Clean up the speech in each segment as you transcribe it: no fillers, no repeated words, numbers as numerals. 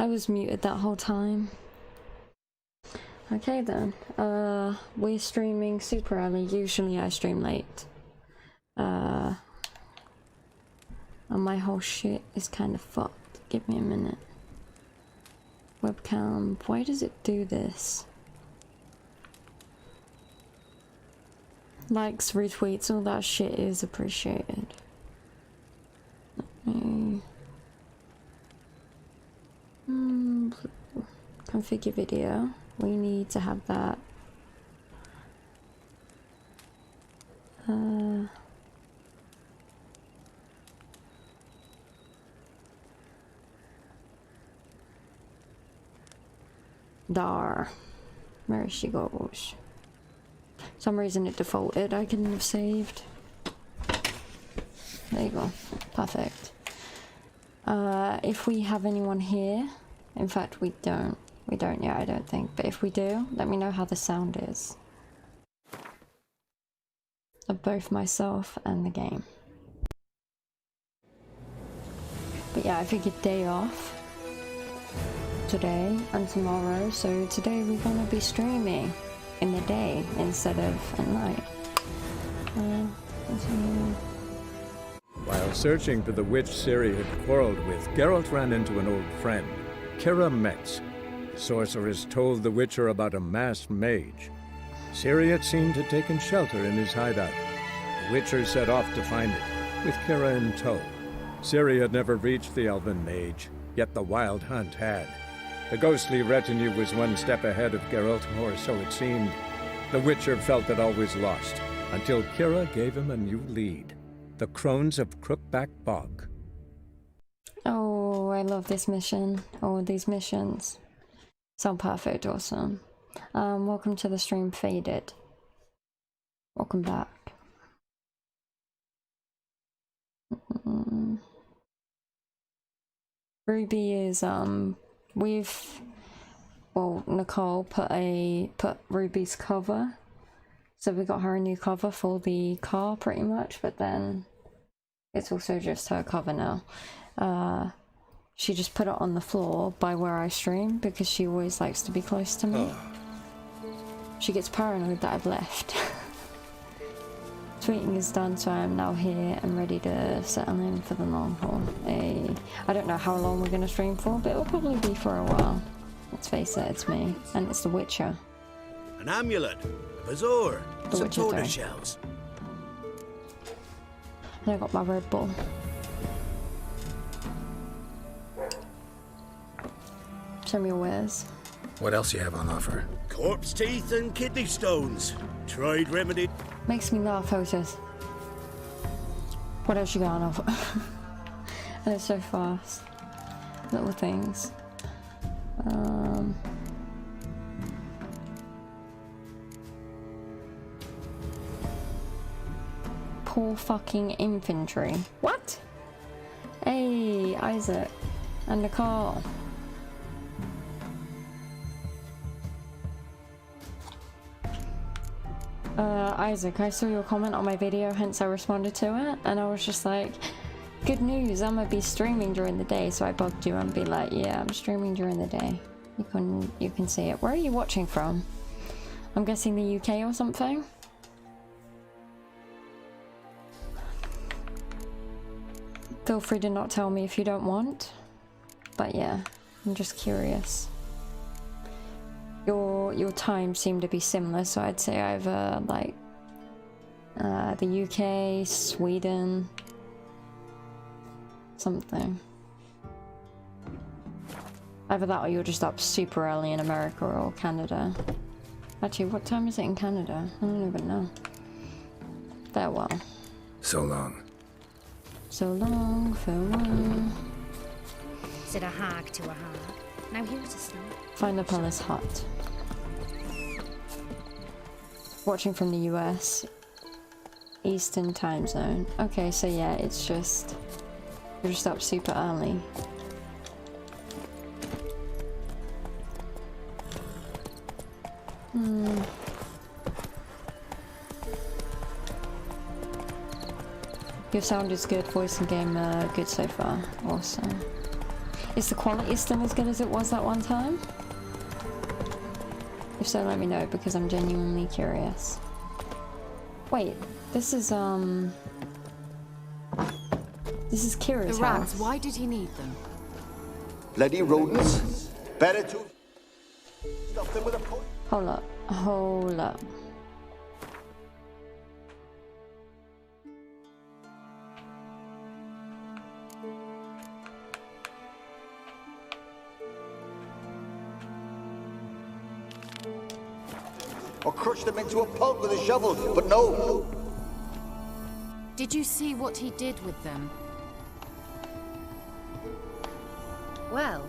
I was muted that whole time. Okay then, we're streaming super early. Usually I stream late. And my whole shit is kind of fucked. Give me a minute. Webcam, why does it do this? Likes, retweets, all that shit is appreciated. Let me... configure video. We need to have that. Dar. Where she goes. Some reason it defaulted. I couldn't have saved. There you go. Perfect. If we have anyone here, in fact we don't. We don't yet, I don't think. But if we do, let me know how the sound is. Of both myself and the game. But yeah, I figured day off. Today and tomorrow. So today we're gonna be streaming in the day instead of at night. While searching for the witch CIRI had quarreled with, Geralt ran into an old friend, Kira Metz. The sorceress told the Witcher about a masked mage. CIRI had seemed to taken shelter in his hideout. The Witcher set off to find it, with Kira in tow. CIRI had never reached the elven mage, yet the wild hunt had. The ghostly retinue was one step ahead of Geralt, or so it seemed. The Witcher felt that all was lost, until Kira gave him a new lead. The Crones of Crookback Bog. Oh, I love this mission. Oh, these missions. Sound perfect, awesome. Welcome to the stream, Faded. Welcome back. Ruby is, Nicole put Ruby's cover. So we got her a new cover for the car pretty much, but then it's also just her cover now. She just put it on the floor by where I stream because she always likes to be close to me. She gets paranoid that I've left. Tweeting is done, so I am now here and ready to settle in for the long haul. I don't know how long we're going to stream for, but it'll probably be for a while. Let's face it, it's me, and it's The Witcher. An amulet, a bazaar, some tortoise shells. And I got my Red Bull. Show me your wares. What else you have on offer? Corpse teeth and kidney stones. Tried remedy. Makes me laugh, Otis. What else you got on offer? And it's so fast. Little things. Poor fucking infantry. What? Hey, Isaac and Nicole. Isaac, I saw your comment on my video, hence I responded to it, and I was just like, good news, I'm gonna be streaming during the day, so I bugged you and be like, yeah, I'm streaming during the day. You can see it. Where are you watching from? I'm guessing the UK or something? Feel free to not tell me if you don't want, but yeah, I'm just curious. Your times seem to be similar, so I'd say either like the UK, Sweden, something. Either that or you're just up super early in America or Canada. Actually, what time is it in Canada? I don't even know. Farewell. So long. So long, farewell. Said a hag to a hag. Now here's a slip. Find the palace hut. Watching from the US. Eastern time zone. Okay, so yeah, it's just... You're just up super early. Your sound is good, voice and game good so far. Awesome. Is the quality still as good as it was that one time? If so, let me know, because I'm genuinely curious. Wait, this is Kira's The rats, house. why did he need them? Bloody rodents. Better to stuff them with a poison. Hold up, hold up. Or crush them into a pulp with a shovel, but no. Did you see what he did with them? Well,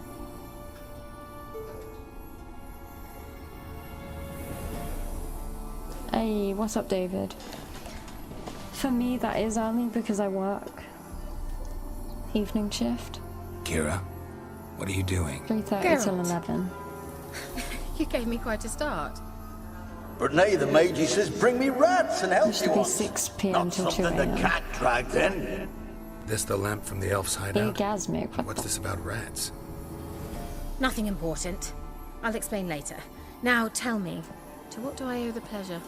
Hey, what's up, David? For me, that is early because I work evening shift, Kira, what are you doing? 3:30 till Geralt. 11. You gave me quite a start. But nay, the mage, he says, bring me rats and Used healthy to be ones. 6 p.m. Not till 2 something the a.m. cat dragged in. This the lamp from the elf's hideout? Orgasmic. What's this about rats? nothing important. I'll explain later. Now tell me, to what do I owe the pleasure?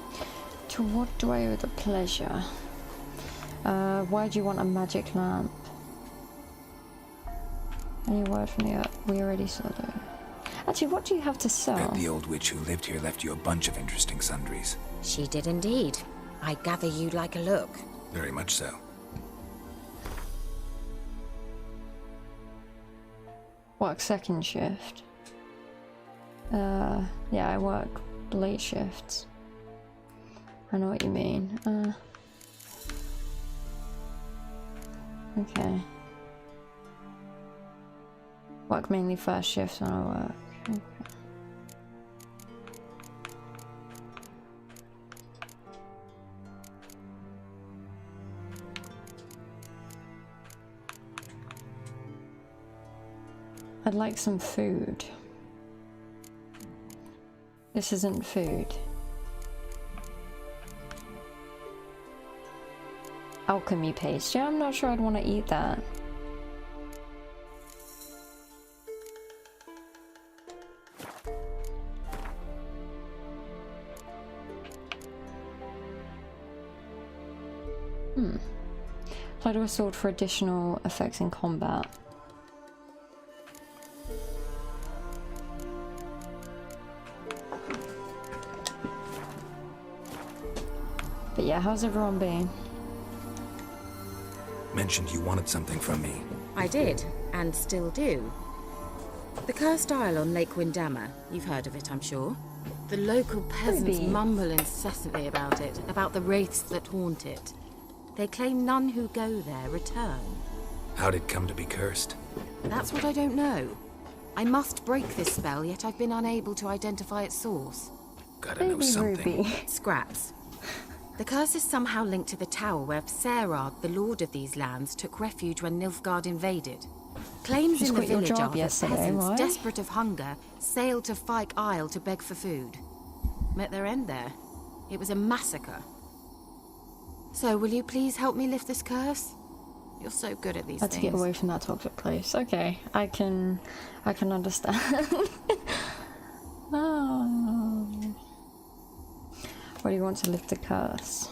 To what do I owe the pleasure? Why do you want a magic lamp? Any word from the earth? We already saw that. Actually, what do you have to Bet sell? the old witch who lived here left you a bunch of interesting sundries. She did indeed. I gather you'd like a look. Very much so. Work second shift. Yeah, I work late shifts. I know what you mean. Okay. Work mainly first shift when I work. Okay. I'd like some food. This isn't food. Alchemy paste. Yeah, I'm not sure I'd want to eat that. Apply to a sword for additional effects in combat. But yeah, how's everyone been? Mentioned you wanted something from me. I did, and still do. The cursed isle on Lake Windammer. You've heard of it, I'm sure. The local peasants Maybe. mumble incessantly about it, about the wraiths that haunt it. They claim none who go there return. How'd it come to be cursed? That's what I don't know. I must break this spell, yet I've been unable to identify its source. Gotta know Baby something. Ruby. Scraps. The curse is somehow linked to the tower where Serard, the lord of these lands, took refuge when Nilfgaard invaded. Claims Just in the quit your village job are that yesterday, peasants, why? desperate of hunger, sailed to Fyke Isle to beg for food. Met their end there. It was a massacre. So, will you please help me lift this curse? You're so good at these Had to things. get away from that toxic place. Okay, I can understand. Oh. What do you want to lift the curse?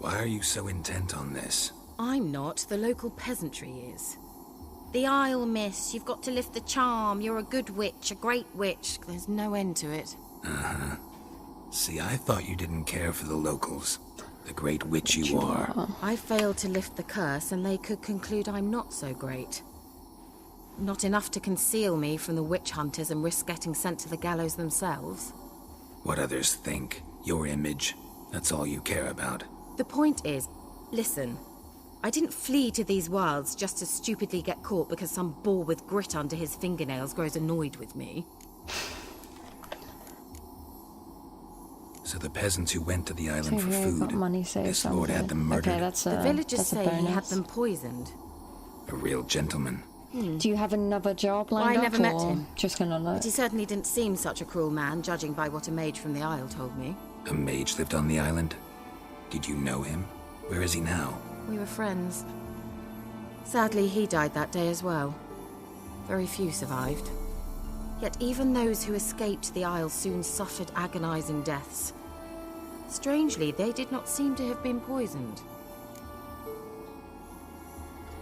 Why are you so intent on this? I'm not. The local peasantry is. The Isle, miss. You've got to lift the charm. You're a good witch, a great witch. There's no end to it. See, I thought you didn't care for the locals. The great witch you are. I failed to lift the curse, and they could conclude I'm not so great. Not enough to conceal me from the witch hunters and risk getting sent to the gallows themselves. What others think, your image, that's all you care about. The point is, listen, I didn't flee to these wilds just to stupidly get caught because some boar with grit under his fingernails grows annoyed with me. So the peasants who went to the So island for here, food, got money saved this lord had them murdered. Okay, that's a The villagers that's a say he had bonus. them poisoned. A real gentleman. Do you have another job lined I up? never met or him. Just gonna look. But he certainly didn't seem such a cruel man, judging by what a mage from the Isle told me. A mage lived on the island? Did you know him? Where is he now? We were friends. Sadly, he died that day as well. Very few survived. Yet even those who escaped the Isle soon suffered agonizing deaths. Strangely, they did not seem to have been poisoned.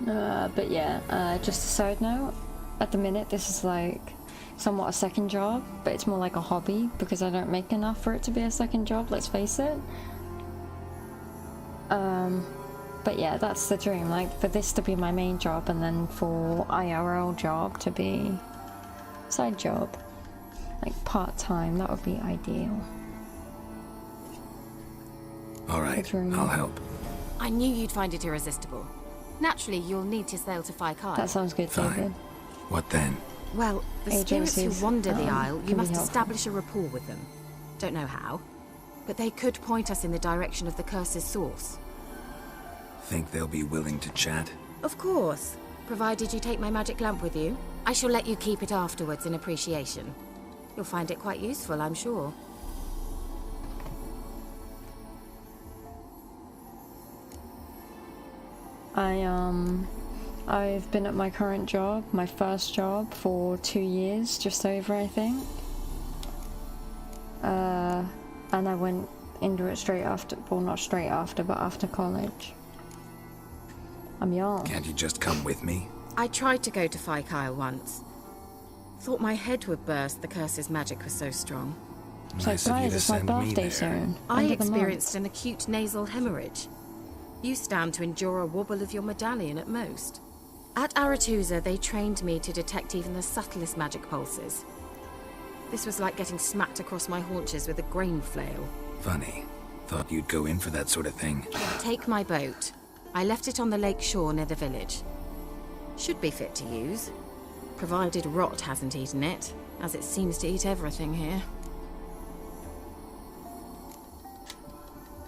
But yeah, just a side note, at the minute this is like somewhat a second job, but it's more like a hobby because I don't make enough for it to be a second job, let's face it. But yeah, that's the dream, like for this to be my main job and then for IRL job to be side job, like part-time, that would be ideal. All right, I'll help. I knew you'd find it irresistible. Naturally, you'll need to sail to Fyke Isle. That sounds good, Fine. David. What then? Well, the spirits who Agencies, wander the Isle, can you be must helpful. establish a rapport with them. Don't know how, but they could point us in the direction of the curse's source. Think they'll be willing to chat? Of course, provided you take my magic lamp with you. I shall let you keep it afterwards in appreciation. You'll find it quite useful, I'm sure. I've been at my current job, my first job, for 2 years, just over, I think. And I went into it straight after, well, not straight after, but after college. I'm young. Can't you just come with me? I tried to go to Fyke Isle once. Thought my head would burst, the curse's magic was so strong. So Nice of you guys, to it's my send me birthday there. soon. I End of the month. experienced an acute nasal hemorrhage. You stand to endure a wobble of your medallion at most. At Aretusa, they trained me to detect even the subtlest magic pulses. This was like getting smacked across my haunches with a grain flail. Funny. Thought you'd go in for that sort of thing. Take my boat. I left it on the lake shore near the village. Should be fit to use, provided rot hasn't eaten it, as it seems to eat everything here.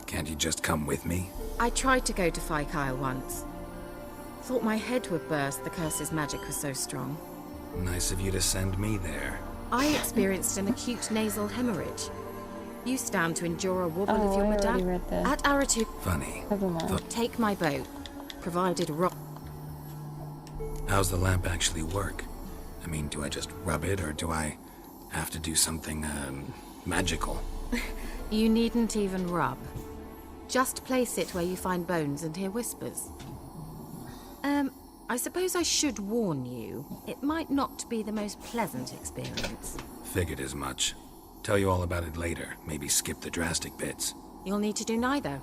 Can't you just come with me? I tried to go to Fyke Isle once. Thought my head would burst, the curse's magic was so strong. Nice of you to send me there. I experienced an acute nasal hemorrhage. You stand to endure a wobble of Oh, your I already medallion. read this. At Aretusa, Funny. Never mind. take my boat, provided rot. How's the lamp actually work? I mean, do I just rub it, or do I have to do something, magical? You needn't even rub. Just place it where you find bones and hear whispers. I suppose I should warn you, it might not be the most pleasant experience. Figured as much. Tell you all about it later. Maybe skip the drastic bits. You'll need to do neither.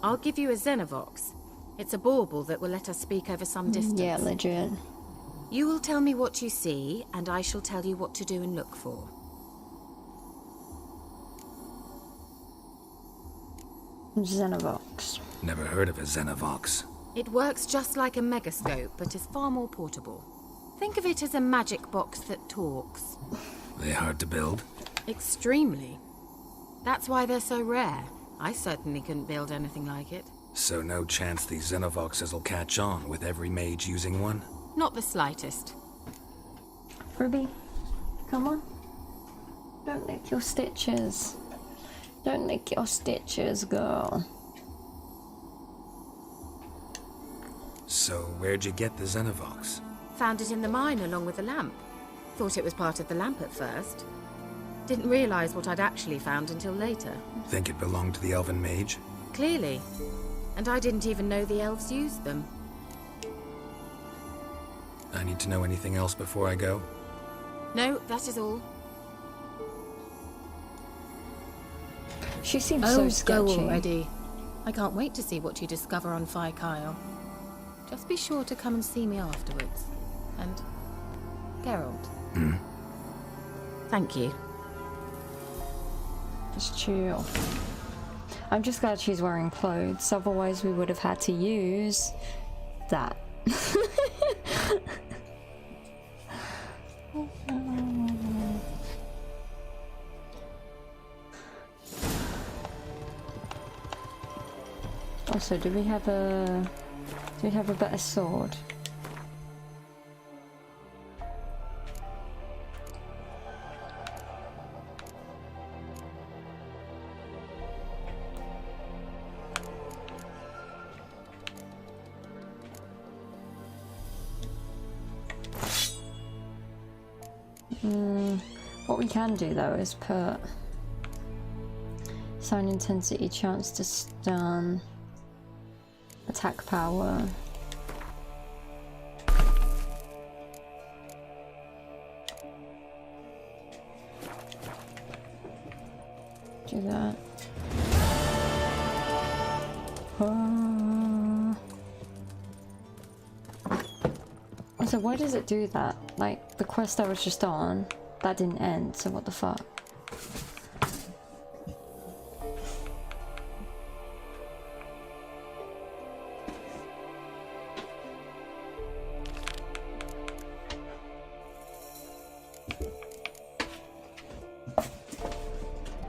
I'll give you a Xenovox. It's a bauble that will let us speak over some distance. Yeah, legit. You will tell me what you see, and I shall tell you what to do and look for. Xenovox. Never heard of a Xenovox. It works just like a megascope, but is far more portable. Think of it as a magic box that talks. They hard to build? Extremely. That's why they're so rare. I certainly couldn't build anything like it. So no chance these Xenovoxes will catch on with every mage using one? Not the slightest. Ruby, come on. Don't lick your stitches. Don't lick your stitches, girl. So where'd you get the Xenovox? Found it in the mine along with the lamp. Thought it was part of the lamp at first. Didn't realize what I'd actually found until later. Think it belonged to the elven mage? Clearly. And I didn't even know the elves used them. I need to know anything else before I go? No, that is all. She seems so sketchy. Go already. I can't wait to see what you discover on Fyke Isle. Just be sure to come and see me afterwards. And Geralt. Thank you. Just chill. I'm just glad she's wearing clothes, otherwise we would have had to use that. Also, do we have a better sword? What we can do though is put sound intensity, chance to stun, attack power. Do that. So why does it do that? Like, the quest I was just on, that didn't end, so what the fuck?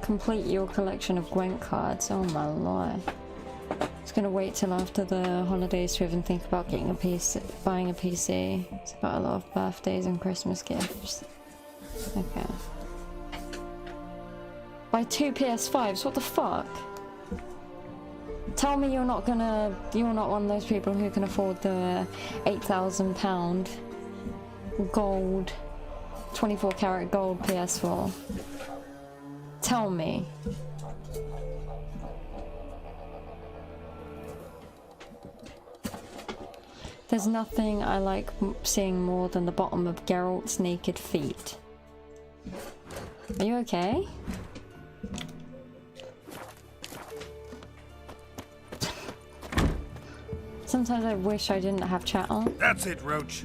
Complete your collection of Gwent cards. Oh my lord. It's gonna wait till after the holidays to even think about getting a PC, buying a PC. It's got a lot of birthdays and Christmas gifts. Okay. Buy 2 PS5s, what the fuck? Tell me you're not one of those people who can afford the £8,000 gold, 24 karat gold PS4. Tell me. There's nothing I like seeing more than the bottom of Geralt's naked feet. Are you okay? Sometimes I wish I didn't have chat on. That's it, Roach.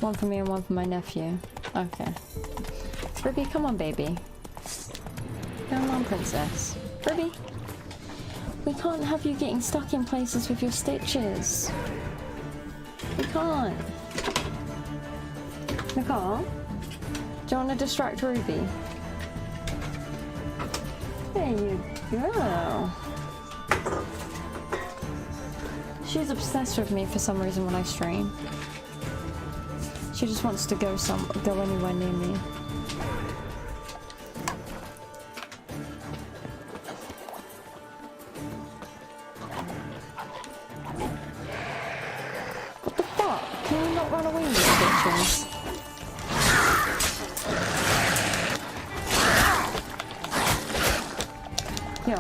One for me and one for my nephew. Okay. Ruby, come on, baby. Come on, princess. Ruby. We can't have you getting stuck in places with your stitches. We can't. Nicole? Do you want to distract Ruby? There you go. She's obsessed with me for some reason when I stream. She just wants to go anywhere near me. What the fuck? Can you not run away, you bitches? Yo.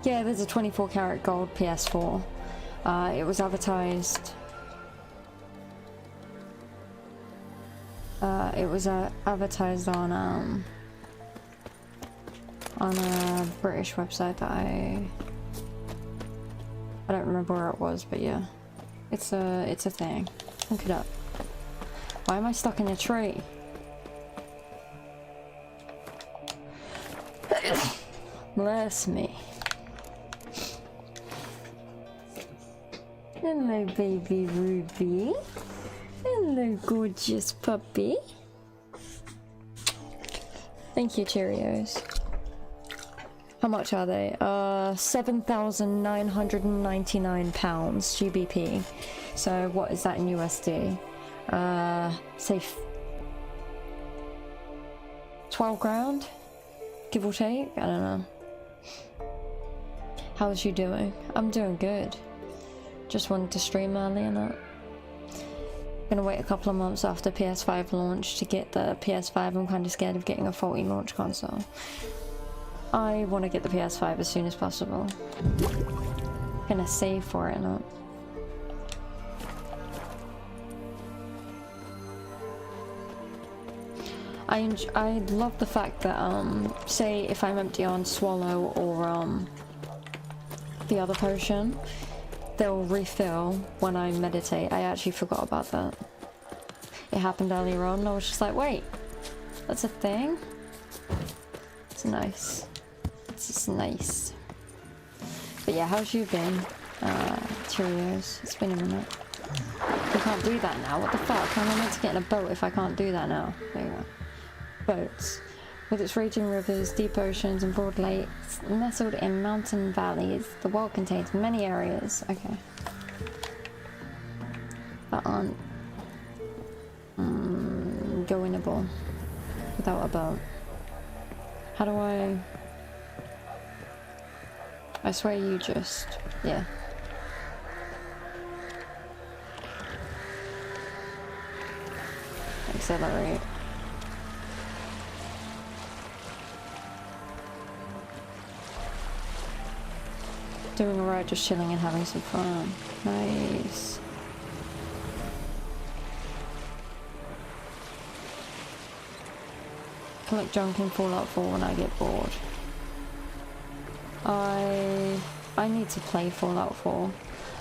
Yeah, there's a 24 karat gold PS4. It was advertised. Advertised on a British website that I don't remember where it was, but yeah, it's a thing. Look it up. Why am I stuck in a tree? Bless me. Hello, baby Ruby. Hello, gorgeous puppy. Thank you, Cheerios. How much are they? £7,999 GBP. So what is that in USD? Say 12 grand? Give or take? I don't know. How's you doing? I'm doing good. Just wanted to stream early and that. Gonna wait a couple of months after PS5 launch to get the PS5. I'm kind of scared of getting a faulty launch console. I want to get the PS5 as soon as possible. Gonna save for it, not. I love the fact that say if I'm empty on Swallow or the other potion, they'll refill when I meditate. I actually forgot about that. It happened earlier on and I was just like, wait, that's a thing? It's nice. It's just nice. But yeah, how's you been? Cheerios. It's been a minute. You can't do that now. What the fuck? How am I meant to get in a boat if I can't do that now? There you go. Boats. With its raging rivers, deep oceans, and broad lakes, nestled in mountain valleys, the world contains many areas. Okay. That aren't goingable without a boat. How do I swear you just... yeah. Accelerate. Doing alright, just chilling and having some fun. Nice. Collect junk in Fallout 4 when I get bored. I need to play Fallout 4.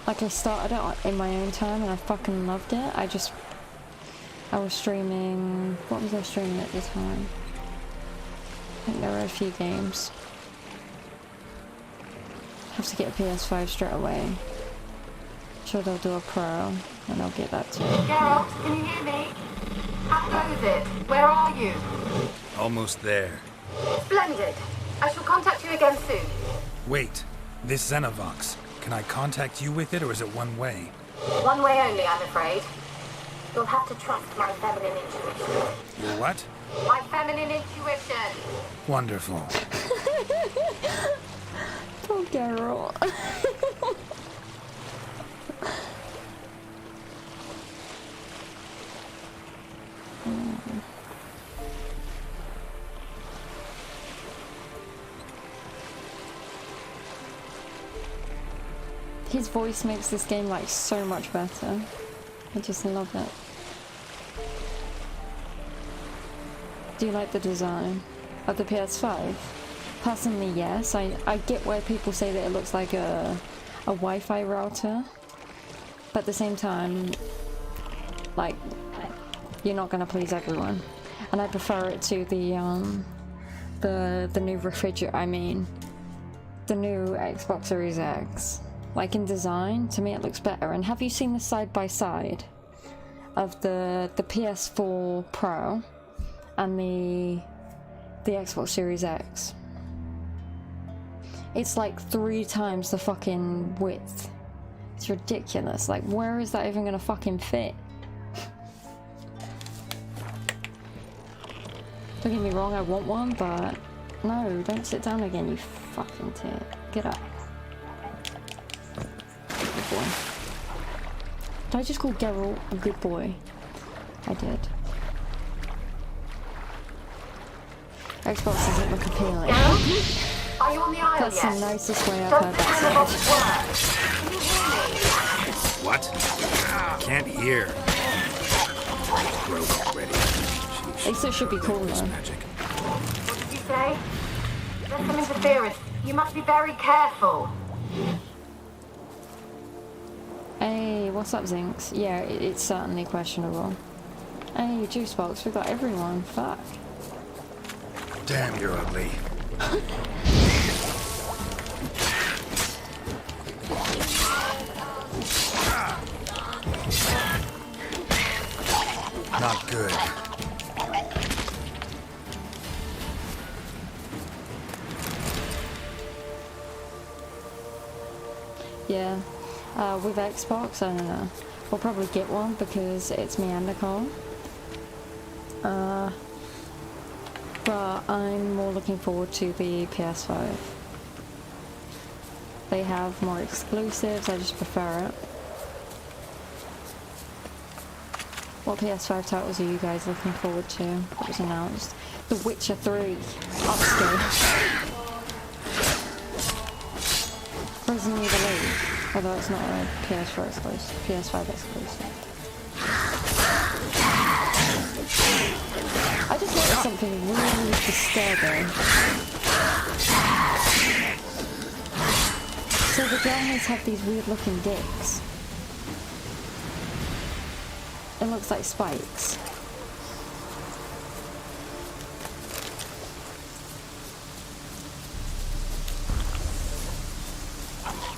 Like, I started it in my own time and I fucking loved it. I was streaming... what was I streaming at the time? I think there were a few games. Have to get a PS5 straight away. Sure they'll do a Pro, and I'll get that too. Geralt, can you hear me? How goes it? Where are you? Almost there. Splendid. I shall contact you again soon. Wait, this Xenovox. Can I contact you with it, or is it one way? One way only, I'm afraid. You'll have to trust my feminine intuition. Your what? My feminine intuition. Wonderful. Poor Geralt. His voice makes this game like so much better. I just love it. Do you like the design of the PS5? Personally, yes. I get where people say that it looks like a Wi-Fi router, but at the same time, like, you're not gonna please everyone. And I prefer it to the new refrigerator. I mean, the new Xbox Series X. Like, in design, to me it looks better. And have you seen the side by side of the PS4 Pro and the Xbox Series X? It's like 3 times the fucking width. It's ridiculous. Like, where is that even gonna fucking fit? Don't get me wrong, I want one, but no, don't sit down again, you fucking tit. Get up. Good boy. Did I just call Geralt a good boy? I did. Xbox doesn't look appealing. Are you on the island That's yet? the nicest way I've heard that said. Can you hear me? What? Can't hear. Broke already. At least it should be cool though. Magic. What did you say? There's some interference. You must be very careful. Hey, what's up, Zinx? Yeah, it's certainly questionable. Hey, Juicebox, we got everyone. Fuck. Damn, you're ugly. Not good. Yeah. With Xbox, I don't know. We'll probably get one because it's me and Nicole. But I'm more looking forward to the PS5. They have more exclusives, I just prefer it. What PS5 titles are you guys looking forward to? What was announced? The Witcher 3 upscale. Resident Evil 8, although it's not a PS4 exclusive, PS5 exclusive. I just noticed something really disturbing. So the Germans have these weird looking dicks. It looks like spikes.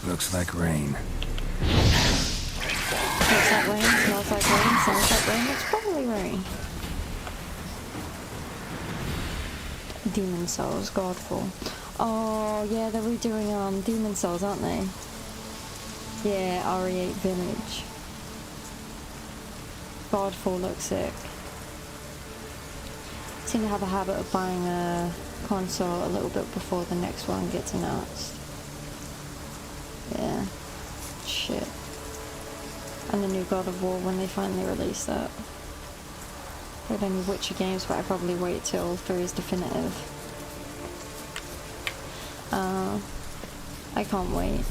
Looks like rain. Looks like rain, smells like rain, sounds like rain, it's probably rain. Demon Souls, Godfall. Oh yeah, they're redoing Demon Souls, aren't they? Yeah, RE8 Village. Godfall looks sick. Seem to have a habit of buying a console a little bit before the next one gets announced. Yeah. Shit. And the new God of War when they finally release that. Played any Witcher games, but I probably wait till 3 is definitive. I can't wait.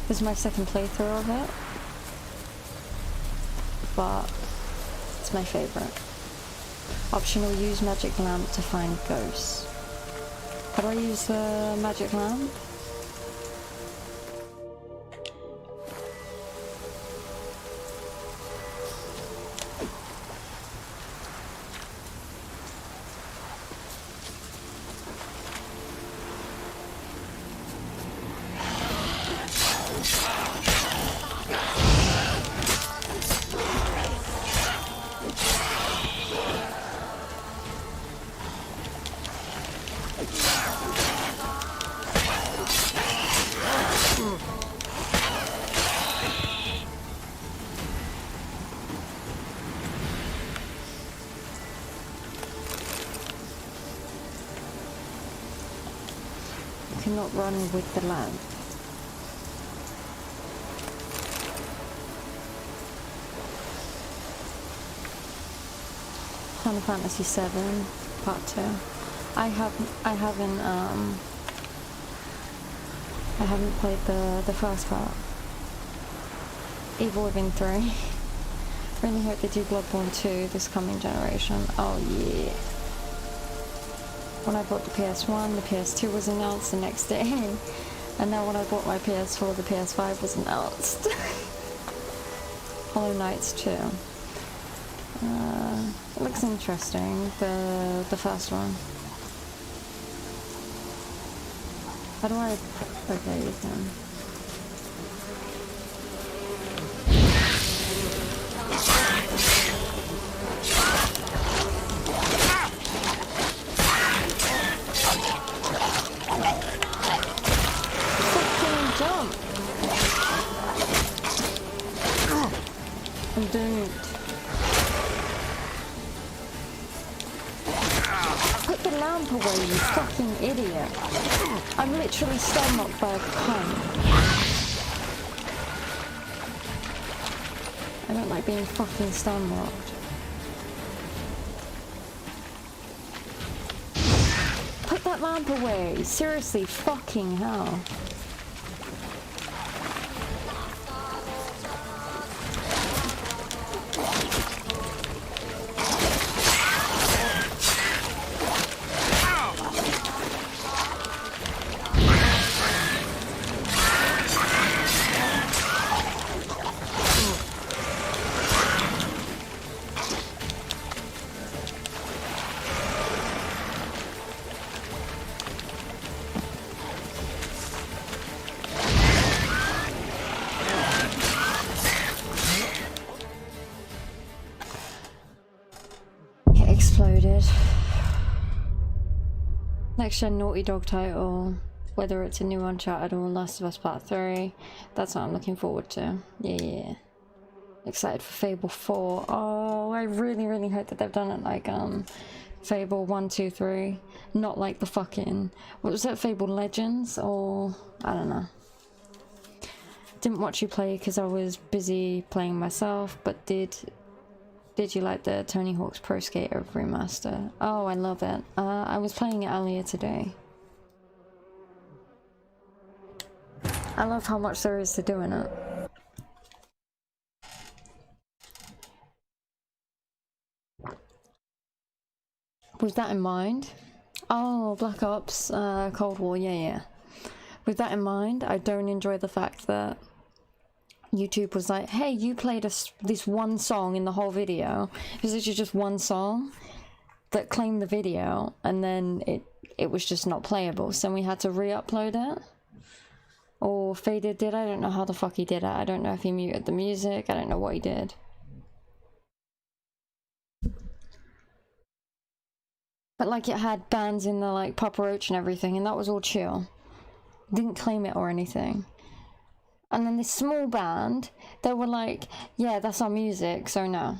This is my second playthrough of it, but it's my favourite. Optional, use magic lamp to find ghosts. How do I use the magic lamp? Cannot run with the lamp. Final Fantasy VII Part 2. I haven't played the first part. Evil Within 3. Really hope they do Bloodborne 2 this coming generation. Oh yeah. When I bought the PS1, the PS2 was announced the next day, and now when I bought my PS4, the PS5 was announced. Hollow Knights 2. It looks interesting, the first one. How do I... Okay, you can. Away, you fucking idiot. I'm literally stun locked by a cunt. I don't like being fucking stun locked. Put that lamp away. Seriously, fucking hell. Next gen Naughty Dog title, whether it's a new Uncharted or Last of Us Part 3, that's what I'm looking forward to. Yeah. Excited for Fable 4. Oh, I really hope that they've done it like Fable 1, 2, 3. Not like the fucking... What was that, Fable Legends? Or... I don't know. Didn't watch you play because I was busy playing myself, but did you like the Tony Hawk's Pro Skater remaster? Oh, I love it. I was playing it earlier today. I love how much there is to do in it. With that in mind... Oh, Black Ops, Cold War, yeah. With that in mind, I don't enjoy the fact that YouTube was like, hey, you played this one song in the whole video. It was literally just one song that claimed the video, and then it was just not playable, so we had to re-upload it. or Faded did. I don't know how the fuck he did it. I don't know if he muted the music. I don't know what he did. But like it had bands in the like Papa Roach and everything, and that was all chill. Didn't claim it or anything. And then this small band, they were like, yeah, that's our music, so no.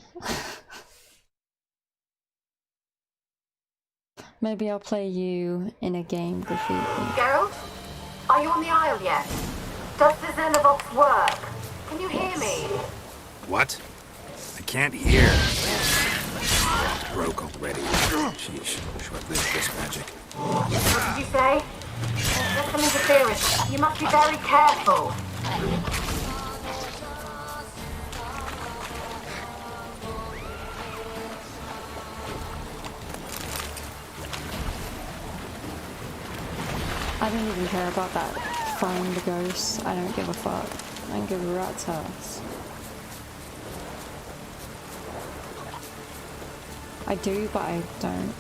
Maybe I'll play you in a game, Graffiti. Geralt? Are you on the Isle yet? Does the Xenovox work? Can you hear me? What? I can't hear. Broke already. Sheesh. Short-lived this magic. What did you say? There's some interference. You must be very careful. I don't even care about that find the ghosts. I don't give a fuck. I don't give a rat's ass. I do, but I don't.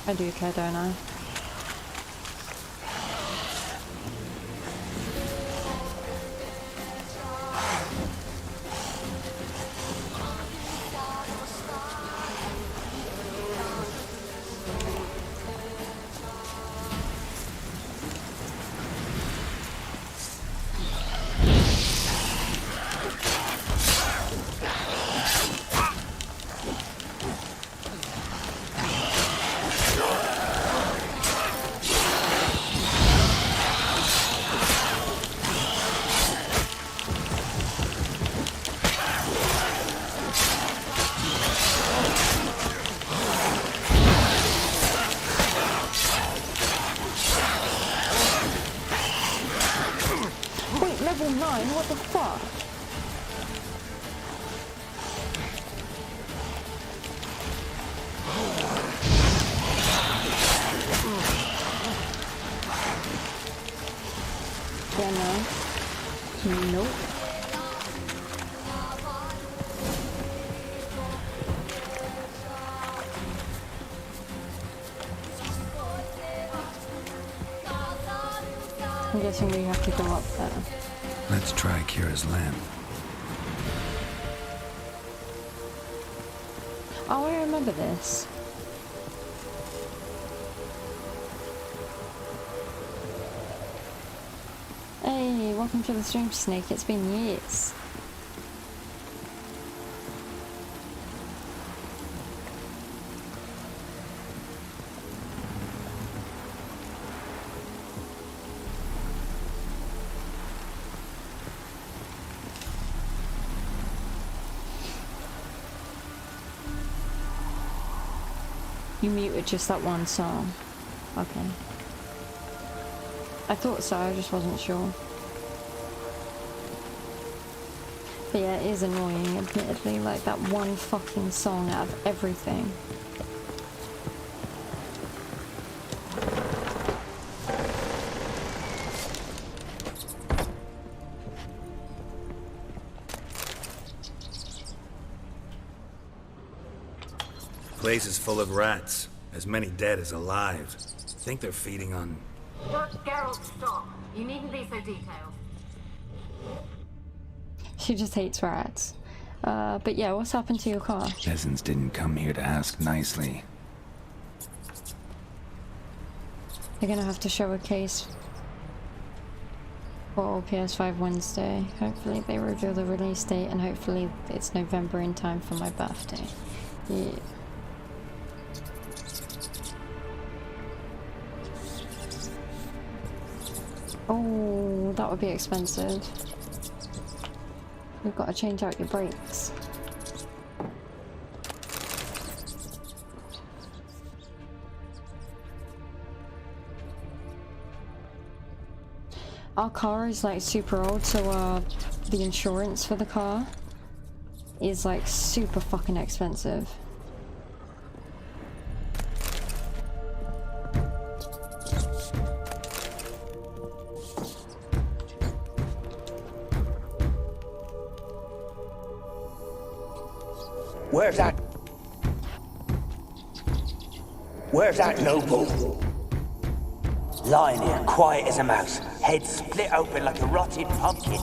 I do care, don't I? Level 9, what the fuck? Yeah, no. Nope. I'm guessing we have to go up there. Let's try Kira's lamp. Oh, I remember this. Hey, welcome to the stream, Snake. It's been years. You muted just that one song. Okay. I thought so, I just wasn't sure. But yeah, it is annoying, admittedly, like that one fucking song out of everything. Place is full of rats. As many dead as alive. Think they're feeding on... Geralt, stop. You needn't be so detailed. She just hates rats. But yeah, what's happened to your car? Peasants didn't come here to ask nicely. They're gonna have to show a case for PS5 Wednesday. Hopefully they reveal the release date, and hopefully it's November in time for my birthday. Yeah. Oh, that would be expensive. You've got to change out your brakes. Our car is like super old, so the insurance for the car is like super fucking expensive. Where's that noble? Lying here, quiet as a mouse, head split open like a rotted pumpkin.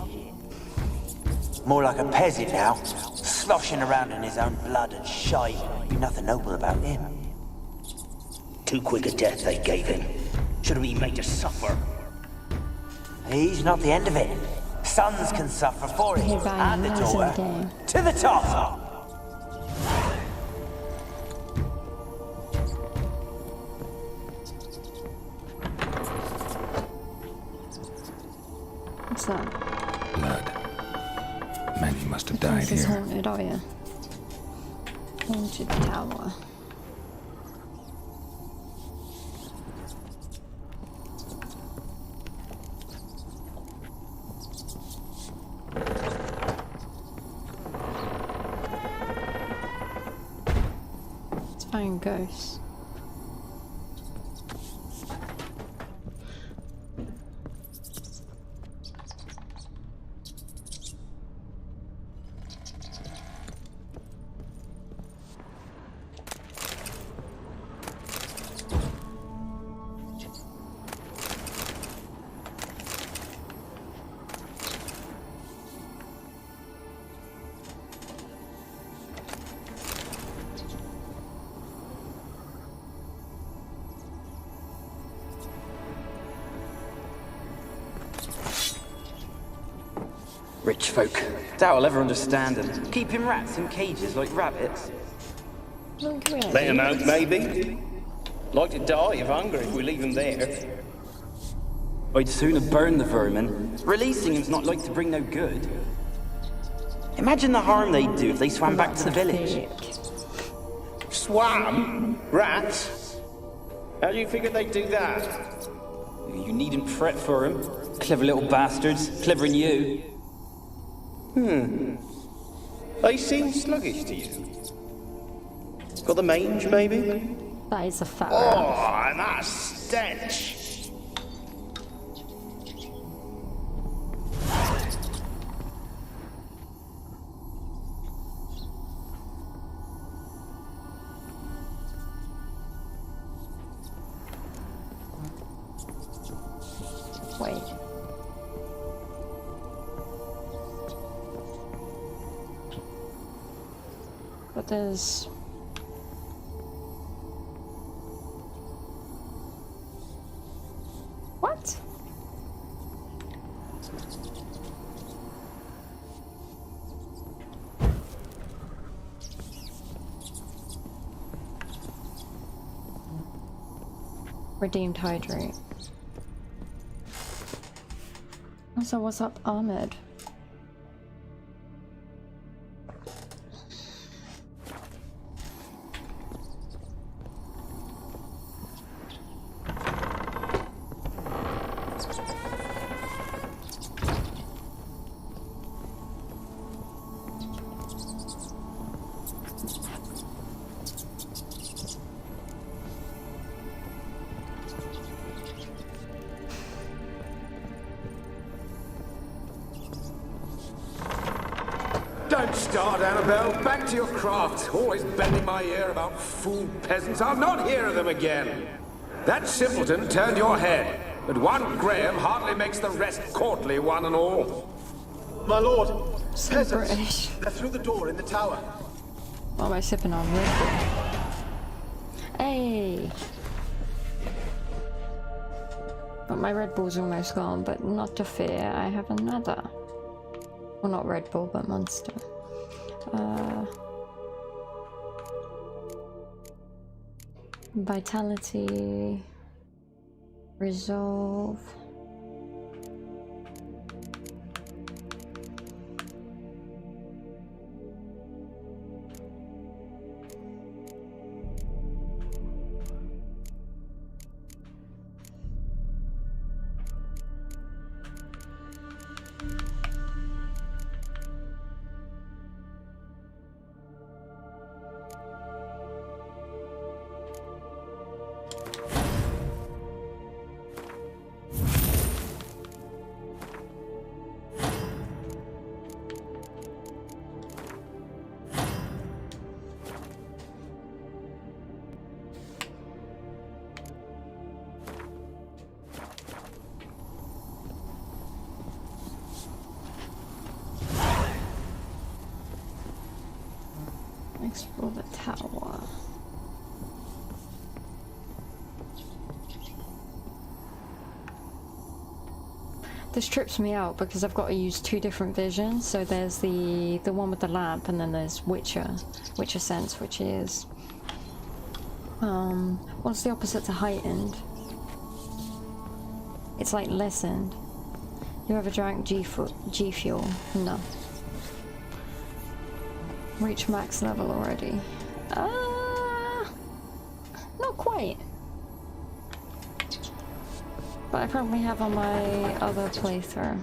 More like a peasant now, sloshing around in his own blood and shite. Be nothing noble about him. Too quick a death they gave him. Should have been made to suffer. He's not the end of it. Sons can suffer for it, and the daughter. To the top! What's that? Blood. Many must have died This is here. haunted, oh yeah. Haunted tower. It's firing ghosts. Rich folk. Doubt I'll ever understand them. Keeping rats in cages like rabbits. Let them out, maybe. Like to die of hunger if we leave them there. I'd sooner burn the vermin. Releasing them's not like to bring no good. Imagine the harm they'd do if they swam back to the village. Swam? Rats? How do you figure they'd do that? You needn't fret for them. Clever little bastards. Clever than you. They seem sluggish to you. Got the mange, maybe? That is a fat rat. Oh, and that stench! Wait. But there's... What? Redeemed hydrate. So what's up, Ahmed? Don't start, Annabelle. Back to your craft. Always bending my ear about fool peasants. I'll not hear of them again. That simpleton turned your head, but one Graham hardly makes the rest courtly, one and all. My lord, So peasants. British. They're through the door in the tower. What am I sipping on? Red Bull. Hey! But my Red Bull's almost gone, but not to fear, I have another. Well, not Red Bull, but Monster. Vitality. Resolve. Explore the tower. This trips me out because I've got to use two different visions. So there's the one with the lamp, and then there's Witcher sense, which is what's the opposite to heightened? It's like lessened. You ever drank G Fuel? No. Reach max level already. Not quite. But I probably have on my other playthrough.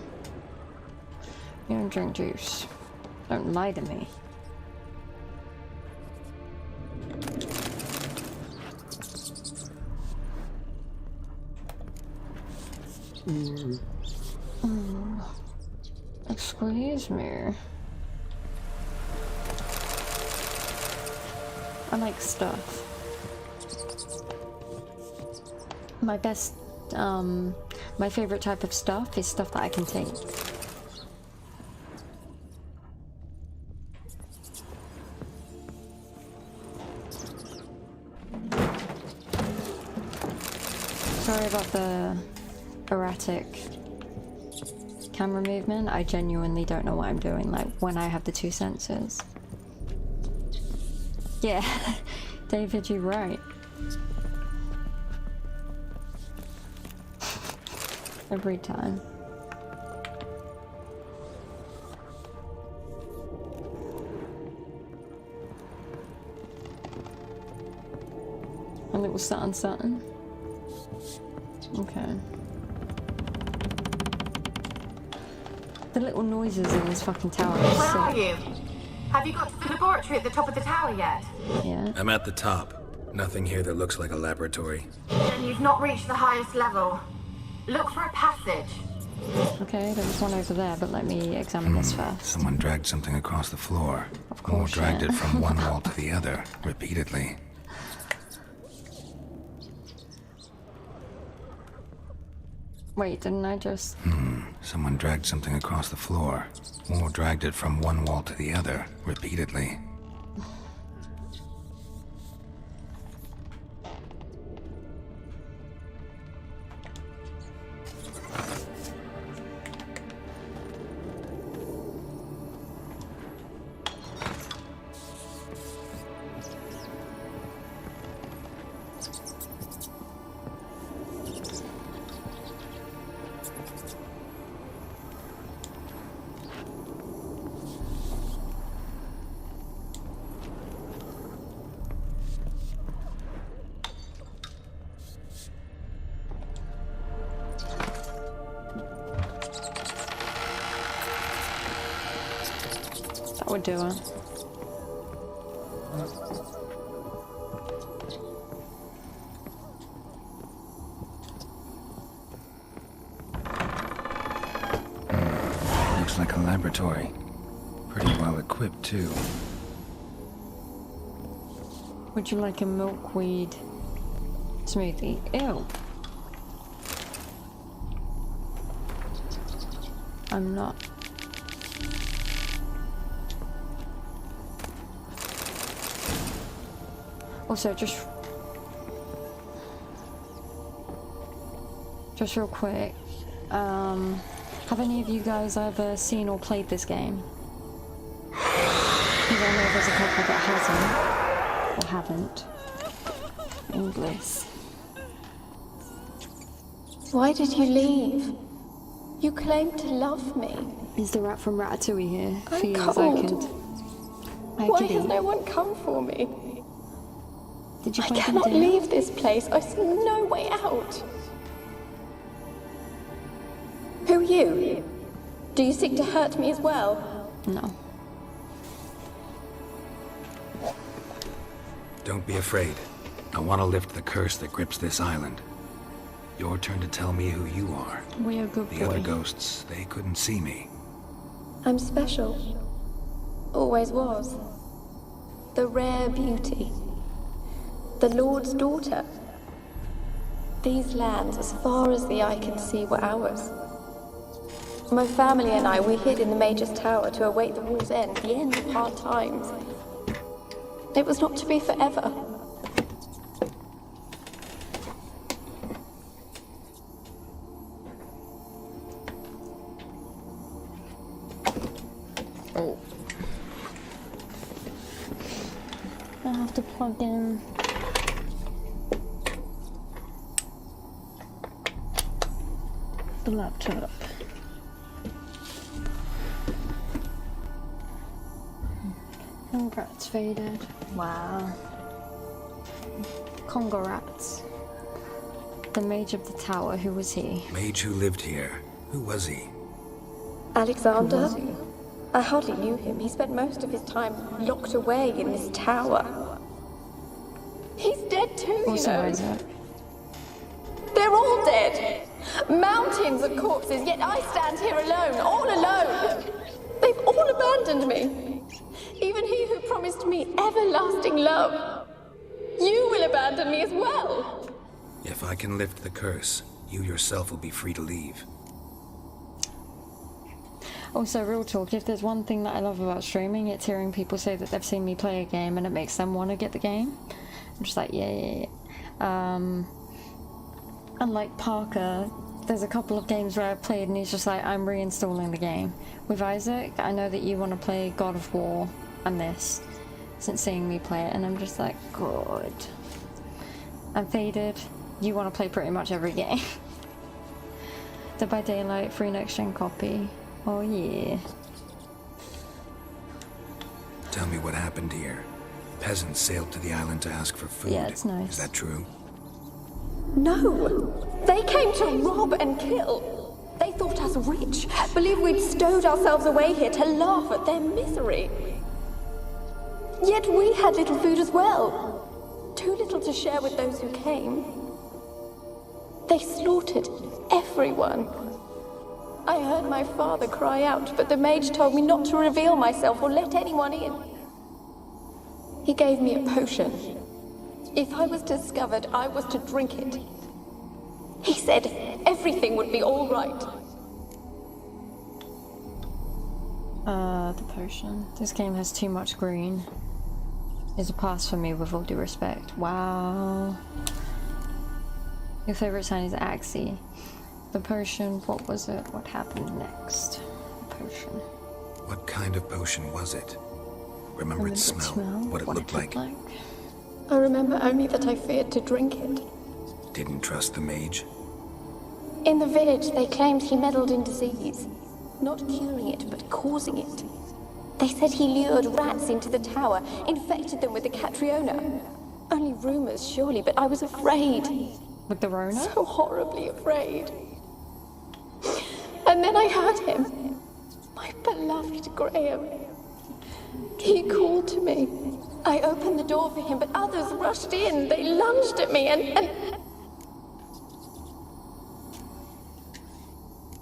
You don't drink juice. Don't lie to me. Excuse me. I like stuff. My best, my favorite type of stuff is stuff that I can take. Sorry about the erratic camera movement. I genuinely don't know what I'm doing, like when I have the two senses. Yeah, David, you're right. Every time. A little something. Okay. The little noises in this fucking tower are Where sick. are you? Have you got to the laboratory at the top of the tower yet? Yeah. I'm at the top. Nothing here that looks like a laboratory. Then you've not reached the highest level. Look for a passage. Okay, there was one over there, but let me examine this first. Someone dragged something across the floor. Of course, Or dragged yeah. it from one wall to the other, repeatedly. Wait, didn't I just... Someone dragged something across the floor. Or dragged it from one wall to the other, repeatedly. That would do it. Looks like a laboratory. Pretty well equipped, too. Would you like a milkweed smoothie? Ew. I'm not. Also, just real quick, have any of you guys ever seen or played this game? Because I know there's a couple that hasn't, or haven't. English. Why did you leave? You claimed to love me. Is the rat from Ratatouille here? I'm Feels cold. I Why could has eat. no one come for me? Did you I find cannot them down? leave this place. I see no way out. Who are you? Do you seek to hurt me as well? No. Don't be afraid. I want to lift the curse that grips this island. Your turn to tell me who you are. We are good The boy. other ghosts, they couldn't see me. I'm special. Always was. The rare beauty. The Lord's daughter. These lands, as far as the eye can see, were ours. My family and I, we hid in the Major's Tower to await the war's end, the end of hard times. It was not to be forever. Oh. I have to plug in. The laptop. Congrats faded. Wow. Congrats. The mage of the tower, who was he? Mage who lived here. Who was he? Alexander? Who was he? I hardly knew him. He spent most of his time locked away in this tower. He's dead too, Also you know. Isaac. They're all dead. Mountains of corpses, yet I stand here alone, all alone. They've all abandoned me. Even he who promised me everlasting love. You will abandon me as well. If I can lift the curse, you yourself will be free to leave. Also, real talk, if there's one thing that I love about streaming, it's hearing people say that they've seen me play a game and it makes them want to get the game. I'm just like, yeah. Unlike Parker, there's a couple of games where I've played and he's just like, I'm reinstalling the game. With Isaac, I know that you want to play God of War and this, since seeing me play it, and I'm just like, good. I'm faded. You want to play pretty much every game. Dead by Daylight, free next gen copy. Oh yeah. Tell me what happened here. Peasants sailed to the island to ask for food. Yeah, it's nice. Is that true? No. They came to rob and kill. They thought us rich, believed we'd stowed ourselves away here to laugh at their misery. Yet we had little food as well. Too little to share with those who came. They slaughtered everyone. I heard my father cry out, but the mage told me not to reveal myself or let anyone in. He gave me a potion. If I was discovered, I was to drink it. He said everything would be all right. The potion. This game has too much green. It's a pass for me, with all due respect. Wow. Your favorite sign is Axie. The potion, what was it? What happened next? The potion. What kind of potion was it? Remember its smell? What it looked like? I remember only that I feared to drink it. Didn't trust the mage? In the village, they claimed he meddled in disease. Not curing it, but causing it. They said he lured rats into the tower, infected them with the Catriona. Only rumors, surely, but I was afraid. With the Rona? So horribly afraid. And then I heard him. My beloved Graham. He called to me. I opened the door for him, but others rushed in. They lunged at me and...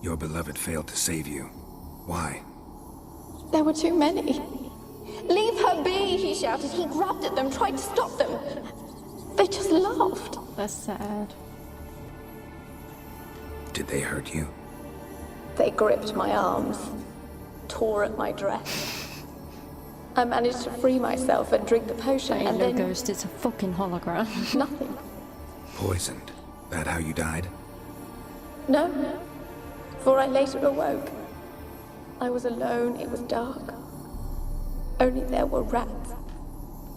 Your beloved failed to save you. Why? There were too many. Leave her be, he shouted. He grabbed at them, tried to stop them. They just laughed. That's sad. Did they hurt you? They gripped my arms, tore at my dress. I managed to free myself and drink the potion, and then... Ghost, it's a fucking hologram. Nothing. Poisoned. That how you died? No, for I later awoke. I was alone, it was dark. Only there were rats.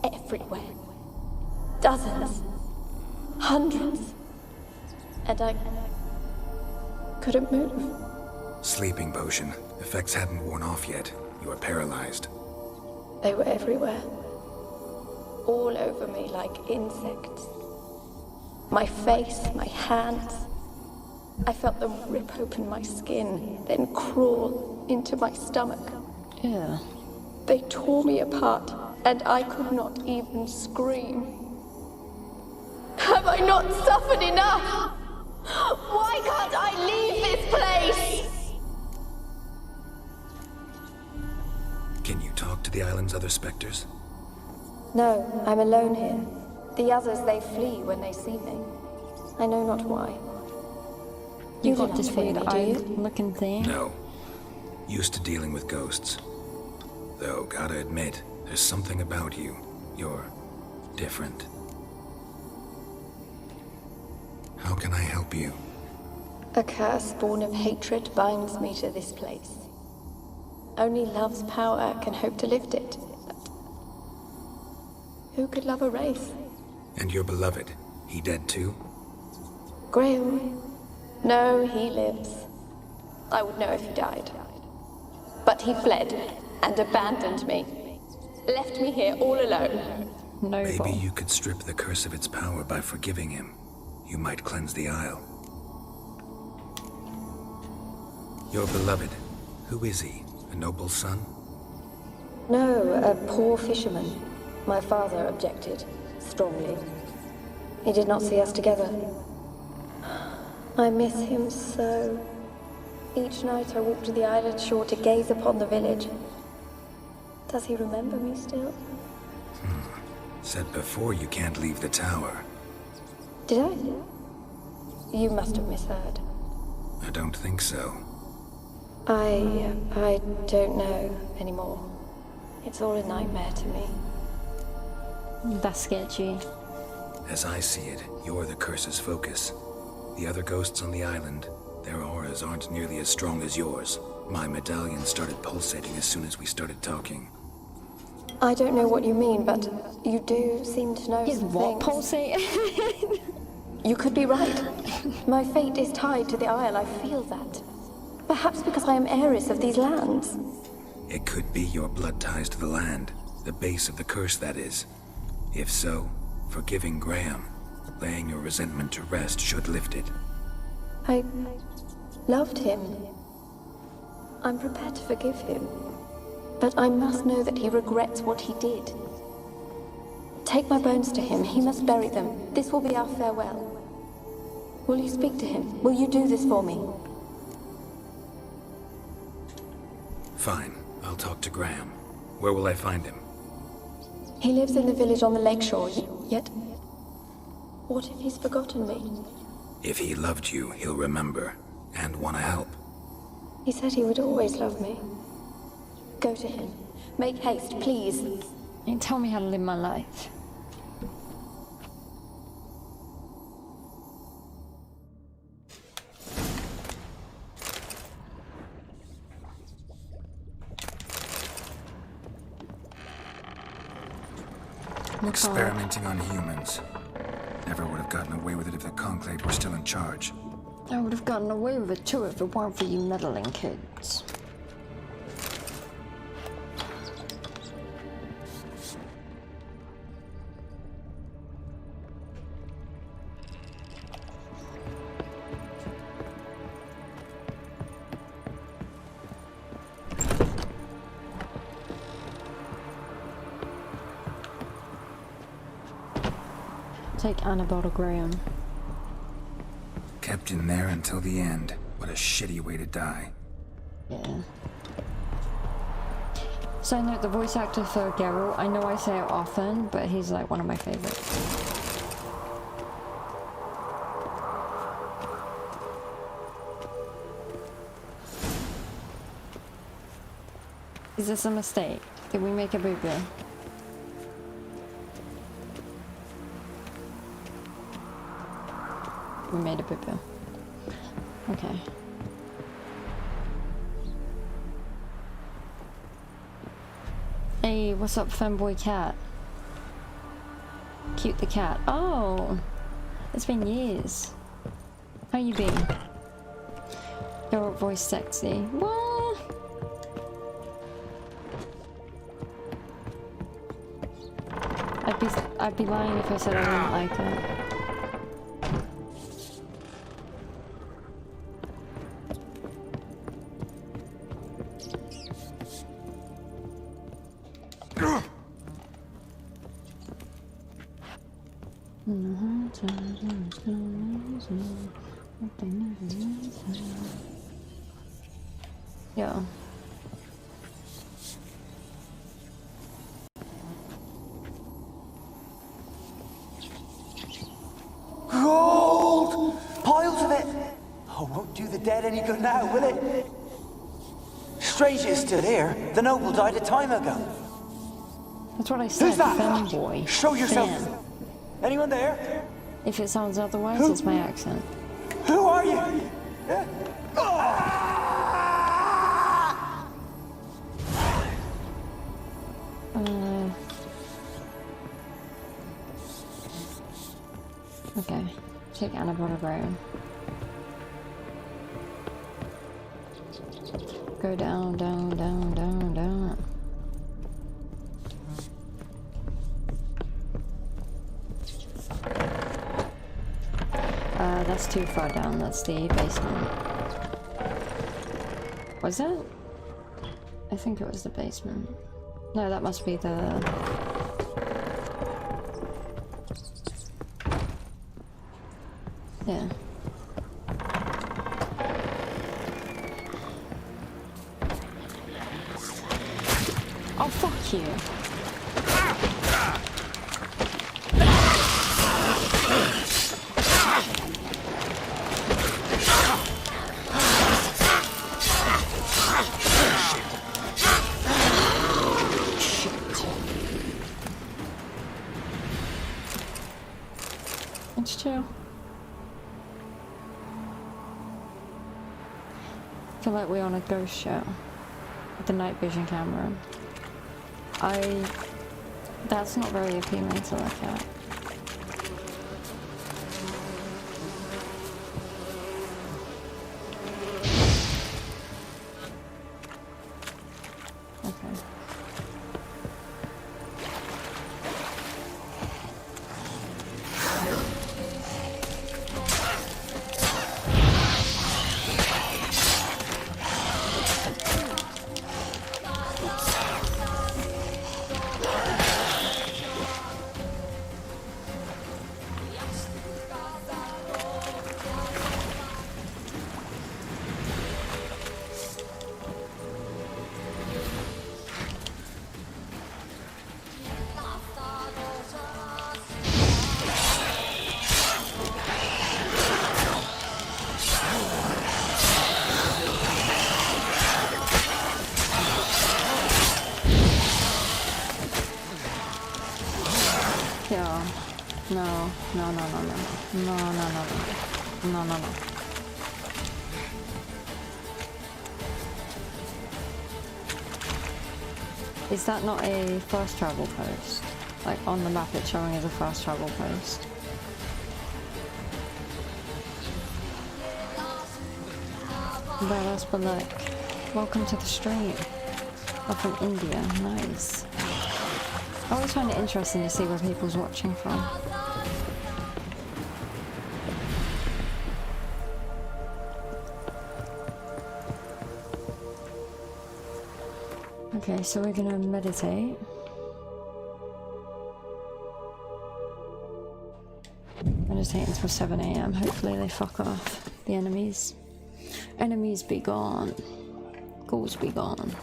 Everywhere. Dozens. Hundreds. And I couldn't move. Sleeping potion. Effects hadn't worn off yet. You were paralyzed. They were everywhere. All over me like insects. My face, my hands. I felt them rip open my skin, then crawl into my stomach. Yeah. They tore me apart, and I could not even scream. Have I not suffered enough? Why can't I leave this place? Can you talk to the island's other specters? No, I'm alone here. The others, they flee when they see me. I know not why. You do got not this fear weird me, do eye you? looking thing? No. Used to dealing with ghosts. Though, gotta admit, there's something about you. You're different. How can I help you? A curse born of hatred binds me to this place. Only love's power can hope to lift it. But who could love a wraith? And your beloved, he dead too? Graham? No, he lives. I would know if he died. But he fled and abandoned me. Left me here all alone. Maybe you could strip the curse of its power by forgiving him. You might cleanse the Isle. Your beloved, who is he? A noble son? No, a poor fisherman. My father objected, strongly. He did not see us together. I miss him so. Each night I walk to the island shore to gaze upon the village. Does he remember me still? Said before you can't leave the tower. Did I? You must have misheard. I don't think so. I don't know anymore. It's all a nightmare to me. That's sketchy. As I see it, you're the curse's focus. The other ghosts on the island, their auras aren't nearly as strong as yours. My medallion started pulsating as soon as we started talking. I don't know what you mean, but you do seem to know His some what things. pulsating? You could be right. My fate is tied to the Isle, I feel that. Perhaps because I am heiress of these lands. It could be your blood ties to the land, the base of the curse, that is. If so, forgiving Graham, laying your resentment to rest should lift it. I loved him. I'm prepared to forgive him. But I must know that he regrets what he did. Take my bones to him. He must bury them. This will be our farewell. Will you speak to him? Will you do this for me? Fine, I'll talk to Graham. Where will I find him? He lives in the village on the lakeshore, yet... What if he's forgotten me? If he loved you, he'll remember, and want to help. He said he would always love me. Go to him. Make haste, please. And tell me how to live my life. Experimenting on humans. Never would have gotten away with it if the Conclave were still in charge. I would have gotten away with it too if it weren't for you meddling kids. Take Annabelle to Graham. Kept in there until the end. What a shitty way to die. Yeah. Side note, the voice actor for Geralt, I know I say it often, but he's like one of my favorites. Is this a mistake? Did we make a boo-boo? We made a boo-boo. Okay. Hey, what's up, femboy cat? Cute the cat. Oh! It's been years. How you been? Your voice sexy. What? I'd be lying if I said I didn't like it. Yeah. Gold! Piles of it! Oh, won't do the dead any good now, will it? Strange it stood here. The noble died a time ago. That's what I said, Who's that? femboy. Show yourself. Fem. Anyone there? If it sounds otherwise, it's my accent. Who are you? Okay. Take Annabelle Brown. Go down, down, down, down, down. That's too far down. That's the basement. Was it? I think it was the basement. No, that must be the... Yeah. Oh, fuck you. It's chill. I feel like we're on a ghost show with the night vision camera. That's not very appealing to look at. Okay. No. Is that not a fast travel post? Like on the map it's showing as a fast travel post. Badass, but look. Welcome to the stream. I'm from India. Nice. I always find it interesting to see where people's watching from. Okay, so we're gonna meditate. Meditate until 7 AM. Hopefully they fuck off. The enemies. Enemies be gone. Ghouls be gone.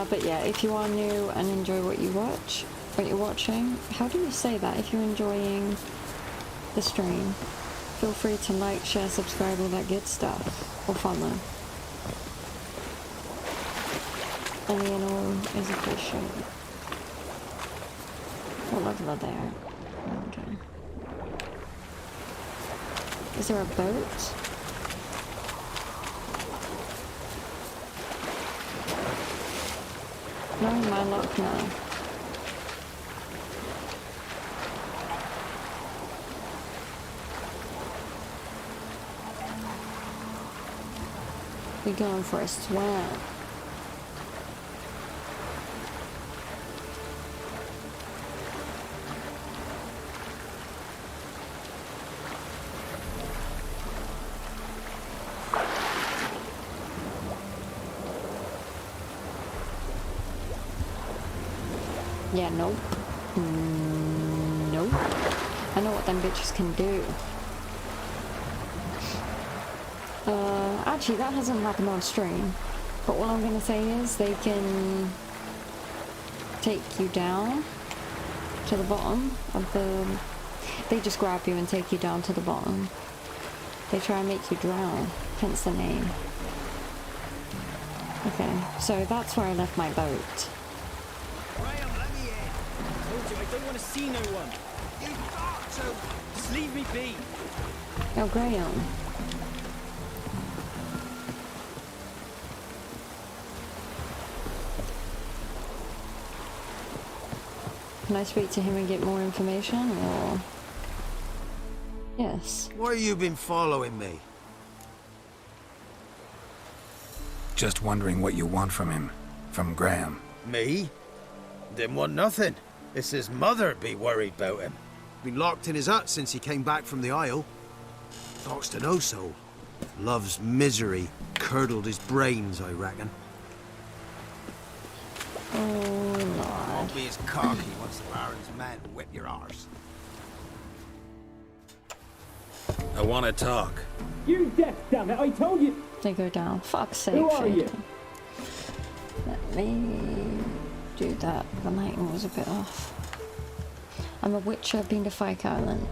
But yeah, if you are new and enjoy what you're watching, how do you say that? If you're enjoying the stream, feel free to like, share, subscribe, all that good stuff, or follow. Any and all is appreciated. What level are they at? Okay. Is there a boat? No, my luck, no. We're going for a swim. Yeah, nope. Nope. I know what them bitches can do. Actually, that hasn't happened on stream. But what I'm gonna say is they can take you down to the bottom of the... They just grab you and take you down to the bottom. They try and make you drown, hence the name. Okay, so that's where I left my boat. Graham, let me in. I told you I don't want to see no one. You got to. Just leave me be. Oh, Graham. Can I speak to him and get more information, or...? Yes. Why you been following me? Just wondering what you want from him. From Graham. Me? Didn't want nothing. It's his mother be worried about him. Been locked in his hut since he came back from the Isle. Talks to no soul. Love's misery curdled his brains, I reckon. Oh, Lord. Won't be as cocky once the Baron's men whip your arse. I want to talk. You deaf, damn it! I told you. They go down. Fuck's sake. Who are you? Let me do that. The lighting was a bit off. I'm a witcher. I've been to Fyke Island.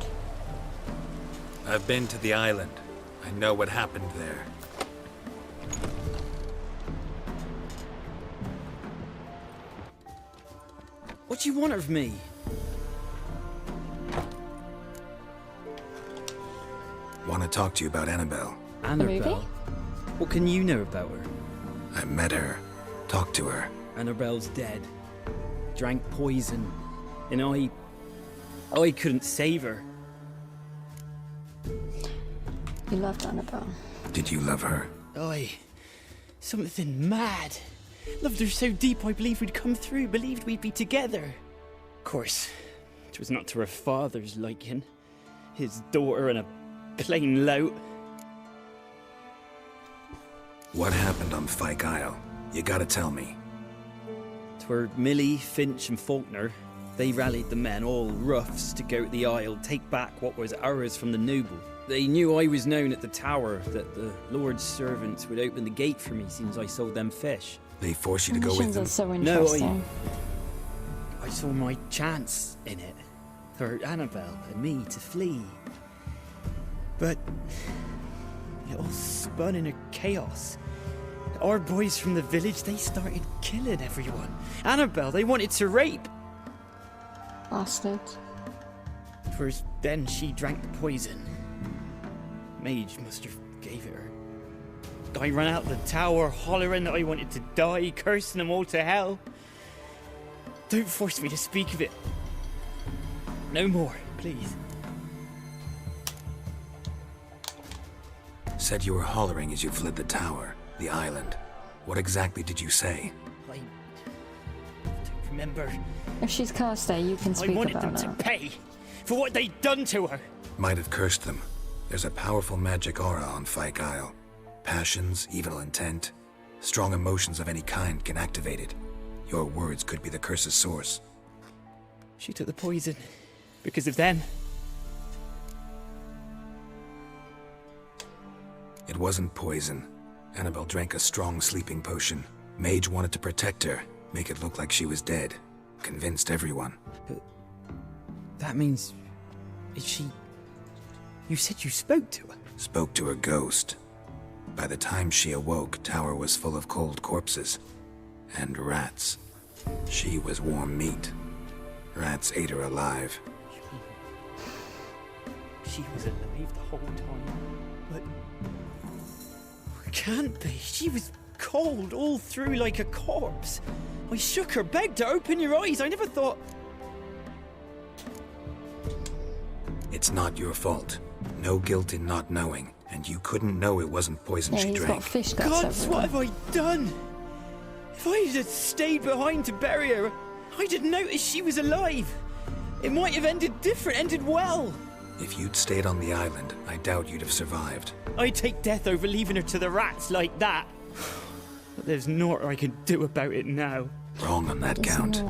I've been to the island. I know what happened there. What do you want of me? Want to talk to you about Annabelle. Annabelle? What can you know about her? I met her. Talked to her. Annabelle's dead. Drank poison. And I couldn't save her. You loved Annabelle. Did you love her? Something mad. Loved her so deep I believed we'd come through, believed we'd be together. Of course, it was not to her father's liking. His daughter and a plain lout. What happened on Fyke Isle? You gotta tell me. 'Twere Millie, Finch and Faulkner. They rallied the men, all roughs, to go to the Isle, take back what was ours from the noble. They knew I was known at the tower, that the Lord's servants would open the gate for me since I sold them fish. They forced you to go with them? So no, interesting. I saw my chance in it. For Annabelle and me to flee. But it all spun in a chaos. Our boys from the village, they started killing everyone. Annabelle, they wanted to rape. Bastards. First, then she drank the poison. Mage must have gave it her. I ran out the tower, hollering that I wanted to die, cursing them all to hell. Don't force me to speak of it. No more, please. Said you were hollering as you fled the tower, the island. What exactly did you say? I don't remember. If she's cursed her, you can speak I wanted about them it. to pay for what they'd done to her. Might have cursed them. There's a powerful magic aura on Fyke Isle. Passions, evil intent, strong emotions of any kind can activate it. Your words could be the curse's source. She took the poison because of them. It wasn't poison. Annabelle drank a strong sleeping potion. Mage wanted to protect her, make it look like she was dead. Convinced everyone. But that means... is she... You said you spoke to her? Spoke to her ghost. By the time she awoke, Tower was full of cold corpses. And rats. She was warm meat. Rats ate her alive. She was alive the whole time. But... it can't be. She was cold all through like a corpse. I shook her, begged her, open your eyes. I never thought... It's not your fault. No guilt in not knowing. And you couldn't know it wasn't poison she he's drank. got fish guts Gods, everywhere. what have I done? If I had stayed behind to bury her, I'd have noticed she was alive. It might have ended different, ended well. If you'd stayed on the island, I doubt you'd have survived. I'd take death over leaving her to the rats like that. But there's naught I can do about it now. Wrong on that count.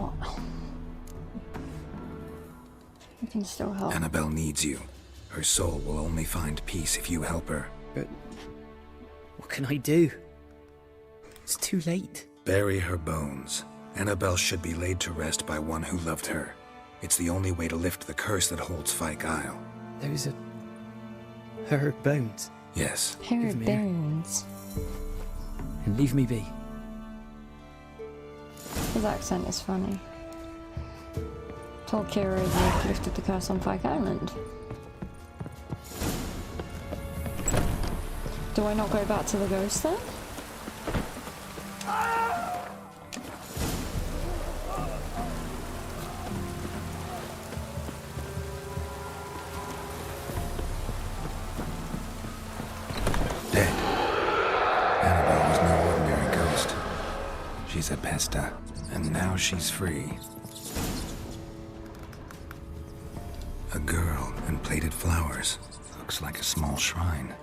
I can still help. Annabelle needs you. Her soul will only find peace if you help her. But what can I do? It's too late. Bury her bones. Annabelle should be laid to rest by one who loved her. It's the only way to lift the curse that holds Fyke Isle. Those are her bones. Yes. Her bones. And leave me be. His accent is funny. Told Kira they lifted the curse on Fyke Island. Do I not go back to the ghost then? Dead. Annabelle was no ordinary ghost. She's a pesta, and now she's free. A girl and plated flowers. Looks like a small shrine.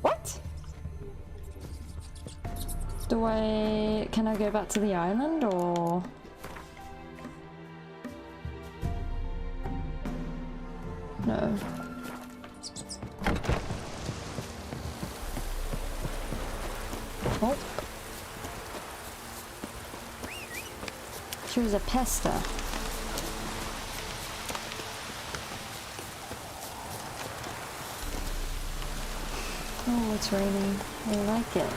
What? Can I go back to the island, or? No. Oh. She was a pester. Oh, it's raining. I like it.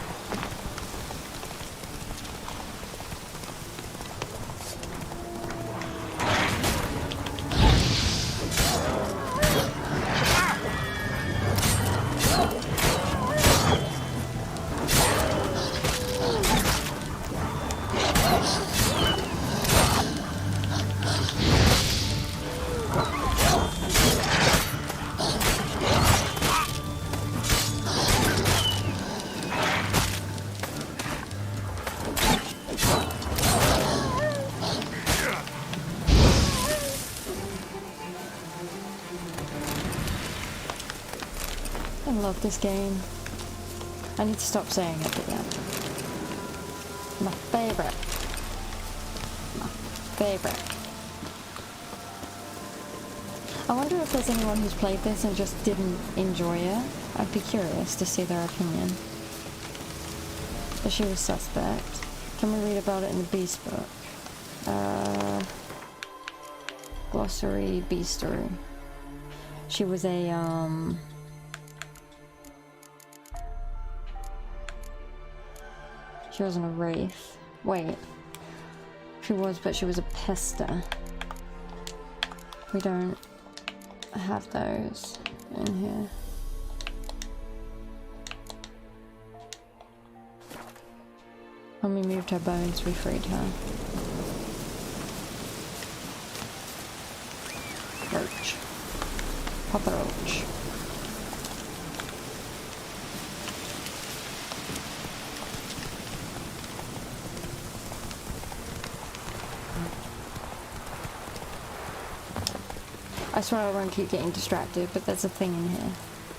I love this game. I need to stop saying it, but yeah. My favorite. My favorite. I wonder if there's anyone who's played this and just didn't enjoy it. I'd be curious to see their opinion. But she was suspect. Can we read about it in the Beast book? Glossary, Beastery. She was a, she wasn't a wraith. Wait. She was, but she was a pester. We don't have those in here. When we moved her bones, we freed her. Roach. Papa Roach. I swear I won't keep getting distracted, but there's a thing in here.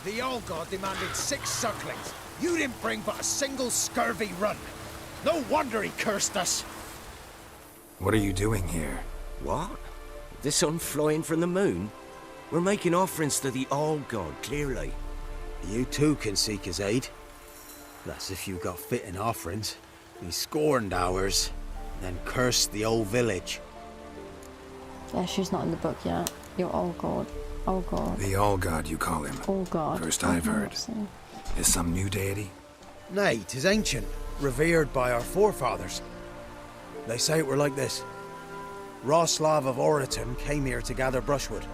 The old god demanded 6 sucklings. You didn't bring but a single scurvy run. No wonder he cursed us. What are you doing here? What? The sun flying from the moon? We're making offerings to the old god, clearly. You too can seek his aid. That's if you got fitting offerings. He scorned ours, then cursed the old village. Yeah, she's not in the book yet. You're all god. All god. The All God, you call him. All god. First I've heard. Is some new deity? Nay, 'tis ancient, revered by our forefathers. They say it were like this. Roslav of Oriton came here to gather brushwood.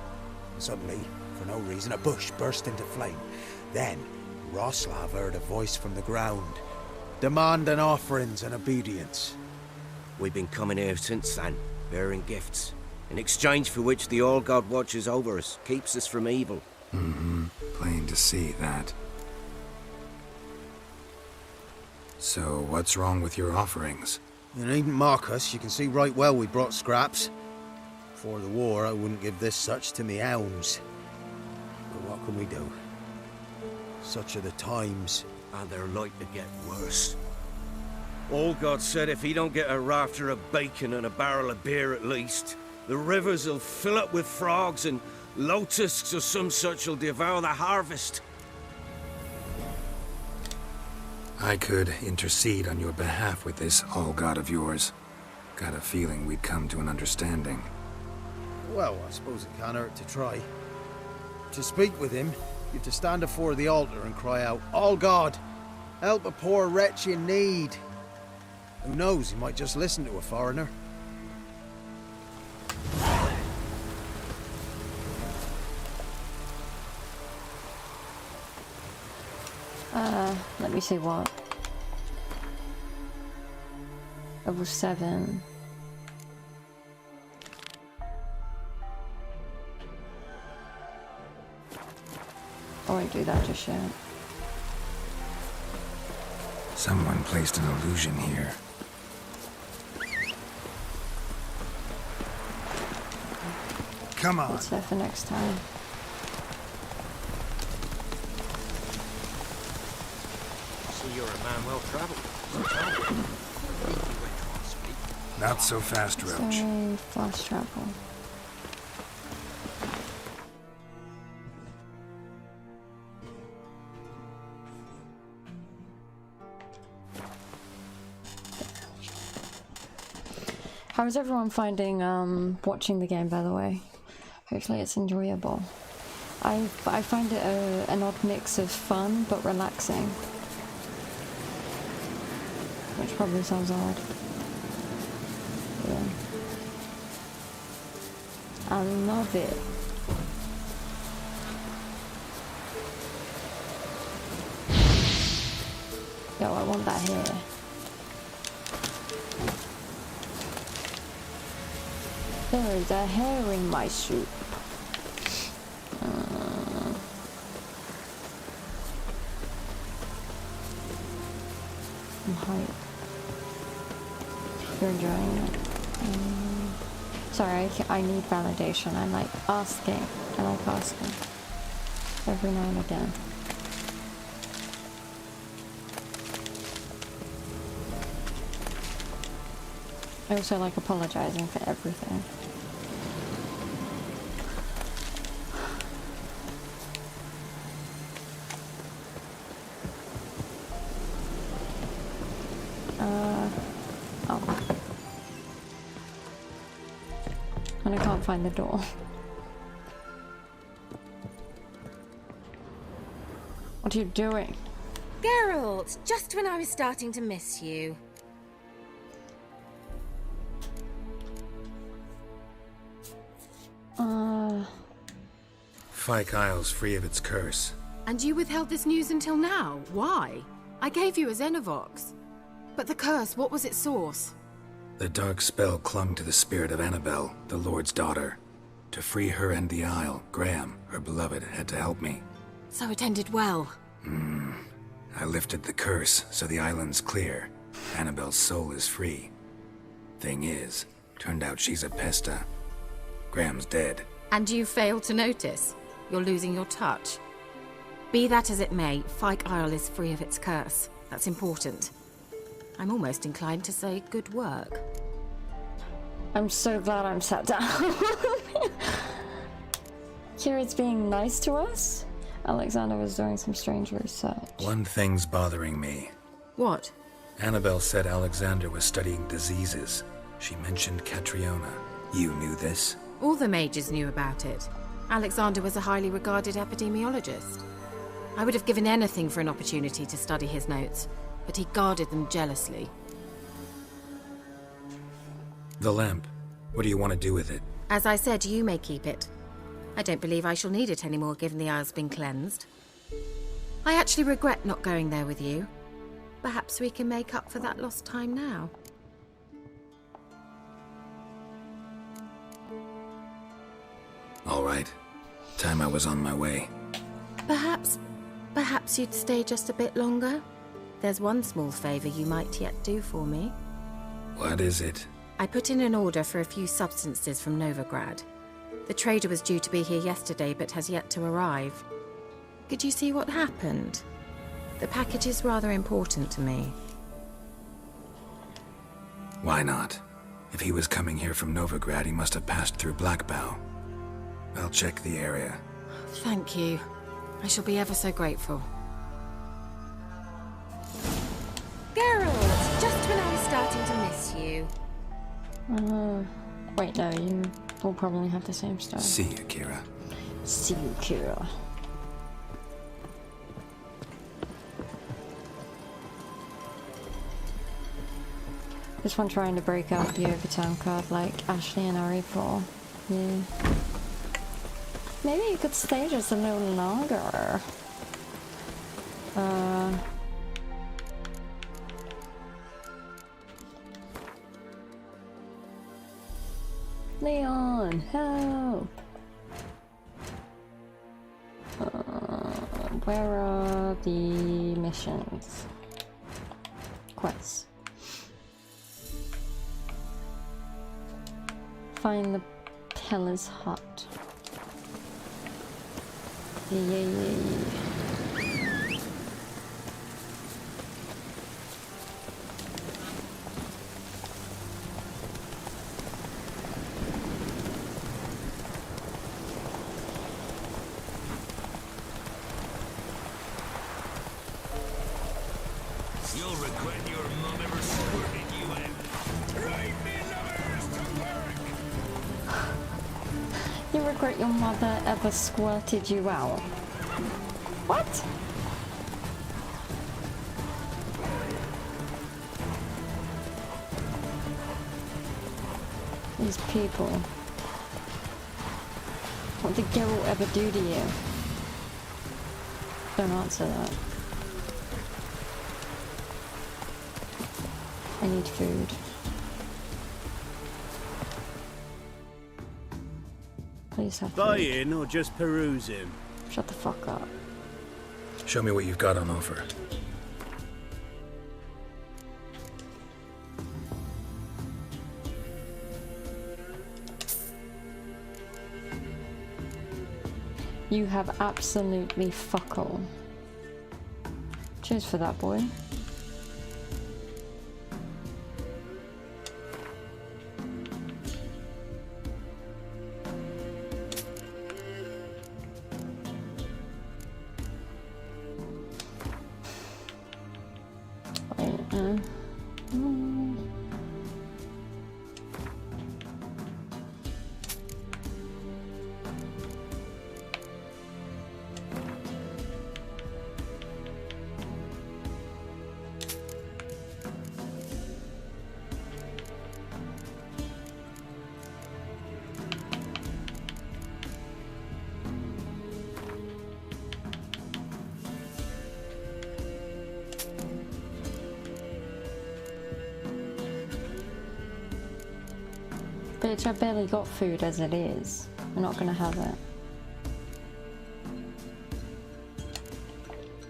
And suddenly, for no reason, a bush burst into flame. Then, Roslav heard a voice from the ground, demanding offerings and obedience. We've been coming here since then, bearing gifts, in exchange for which the All God watches over us, keeps us from evil. Mm-hmm. Plain to see that. So, what's wrong with your offerings? You needn't mock us. You can see right well we brought scraps. Before the war, I wouldn't give this such to me hounds. But what can we do? Such are the times. And they're like to get worse. Olgod said if he don't get a rafter of bacon and a barrel of beer at least, the rivers will fill up with frogs and lotuses or some such will devour the harvest. I could intercede on your behalf with this all-god of yours. Got a feeling we'd come to an understanding. Well, I suppose it can't hurt to try. To speak with him, you have to stand before the altar and cry out, "All God, help a poor wretch in need." Who knows, he might just listen to a foreigner. Let me see what. Level 7. I won't do that just yet. Someone placed an illusion here. Come on. It's there for next time. See, you're a man well traveled. Not so fast, Roach. Sorry, fast travel. How is everyone finding watching the game, by the way? Hopefully it's enjoyable. I find it an odd mix of fun but relaxing, which probably sounds odd. Yeah. I love it. Yo, I want that hair. There is a hair in my soup. I'm hyped. You're enjoying it. Sorry, I need validation. I like asking. Every now and again. I also like apologizing for everything. Oh. And I can't find the door. What are you doing? Geralt, just when I was starting to miss you. Fyke Isle's free of its curse. And you withheld this news until now? Why? I gave you a Xenovox. But the curse, what was its source? The dark spell clung to the spirit of Annabelle, the Lord's daughter. To free her and the Isle, Graham, her beloved, had to help me. So it ended well. I lifted the curse, so the island's clear. Annabelle's soul is free. Thing is, turned out she's a pesta. Graham's dead. And you failed to notice? You're losing your touch. Be that as it may, Fyke Isle is free of its curse. That's important. I'm almost inclined to say good work. I'm so glad I'm sat down. Kira's being nice to us. Alexander was doing some strange research. One thing's bothering me. What? Annabelle said Alexander was studying diseases. She mentioned Catriona. You knew this? All the mages knew about it. Alexander was a highly regarded epidemiologist. I would have given anything for an opportunity to study his notes, but he guarded them jealously. The lamp. What do you want to do with it? As I said, you may keep it. I don't believe I shall need it anymore, given the Isle's been cleansed. I actually regret not going there with you. Perhaps we can make up for that lost time now. All right. Time I was on my way. Perhaps you'd stay just a bit longer? There's one small favor you might yet do for me. What is it? I put in an order for a few substances from Novigrad. The trader was due to be here yesterday, but has yet to arrive. Could you see what happened? The package is rather important to me. Why not? If he was coming here from Novigrad, he must have passed through Blackbow. I'll check the area. Thank you. I shall be ever so grateful. Geralt, just when I was starting to miss you. Wait, no, you will probably have the same style. See you, Kira. See you, Kira. This one trying to break out the Overtown card like Ashley and Ari for. Yeah. Maybe you could stay just a little longer. Leon, help! Where are the missions? Quests. Find the Peller's hut. Yeah. You'll regret your mum ever squirting you in. Right, me lovers to work! You regret your mother ever squirted you out? What? These people. What did Geralt ever do to you? Don't answer that. I need food. Please have food. Buying or just perusing? Shut the fuck up. Show me what you've got on offer. You have absolutely fuck all. Cheers for that, boy. Bitch, I barely got food as it is. I'm not gonna have it.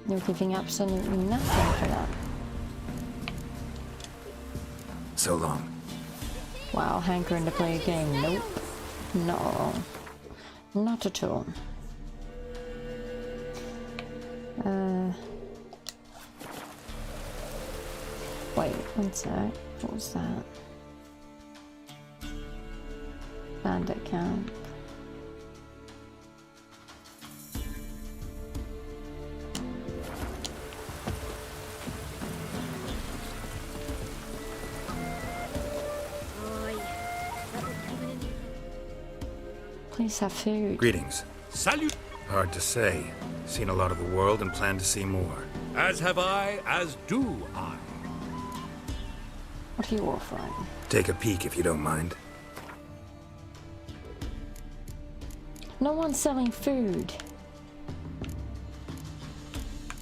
You're giving absolutely nothing for that. So long. Wow, hankering to play a game. Nope. No. Not at all. Wait, one sec. What was that? Bandit camp. Please have food. Greetings. Salute! Hard to say. Seen a lot of the world and plan to see more. As have I, as do I. What are you offering? Take a peek if you don't mind. No one's selling food.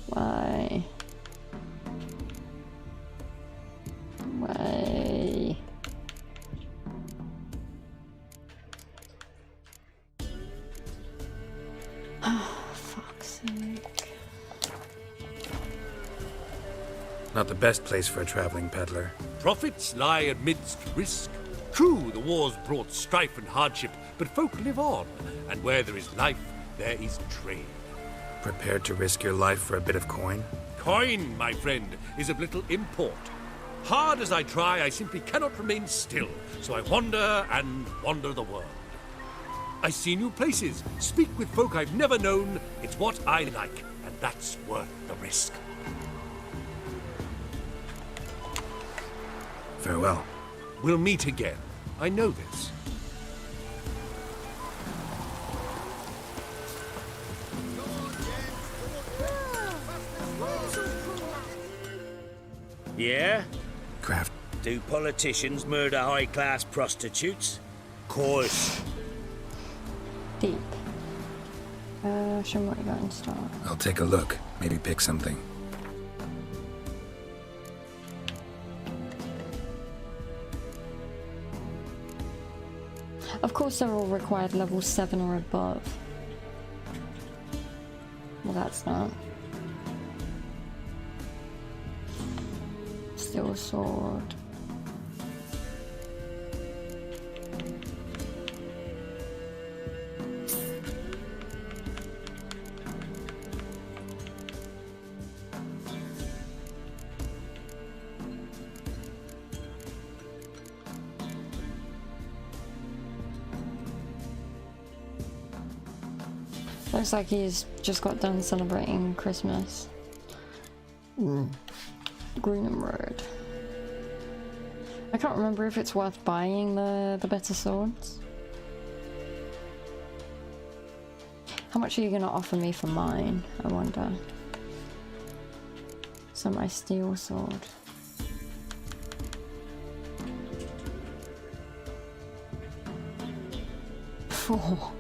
Why? Why? Fuck's sake. Not the best place for a traveling peddler. Profits lie amidst risk. True, the wars brought strife and hardship, but folk live on, and where there is life, there is trade. Prepared to risk your life for a bit of coin? Coin, my friend, is of little import. Hard as I try, I simply cannot remain still, so I wander and wander the world. I see new places, speak with folk I've never known. It's what I like, and that's worth the risk. Farewell. We'll meet again. I know this. Yeah? Craft. Do politicians murder high-class prostitutes? Course. Deep. Show me what you got in stock. I'll take a look. Maybe pick something. Of course, they're all required level 7 or above. Well, that's not. Steel sword. Looks like he's just got done celebrating Christmas. Greenham Road. I can't remember if it's worth buying the better swords. How much are you gonna offer me for mine, I wonder? So my steel sword. Oh.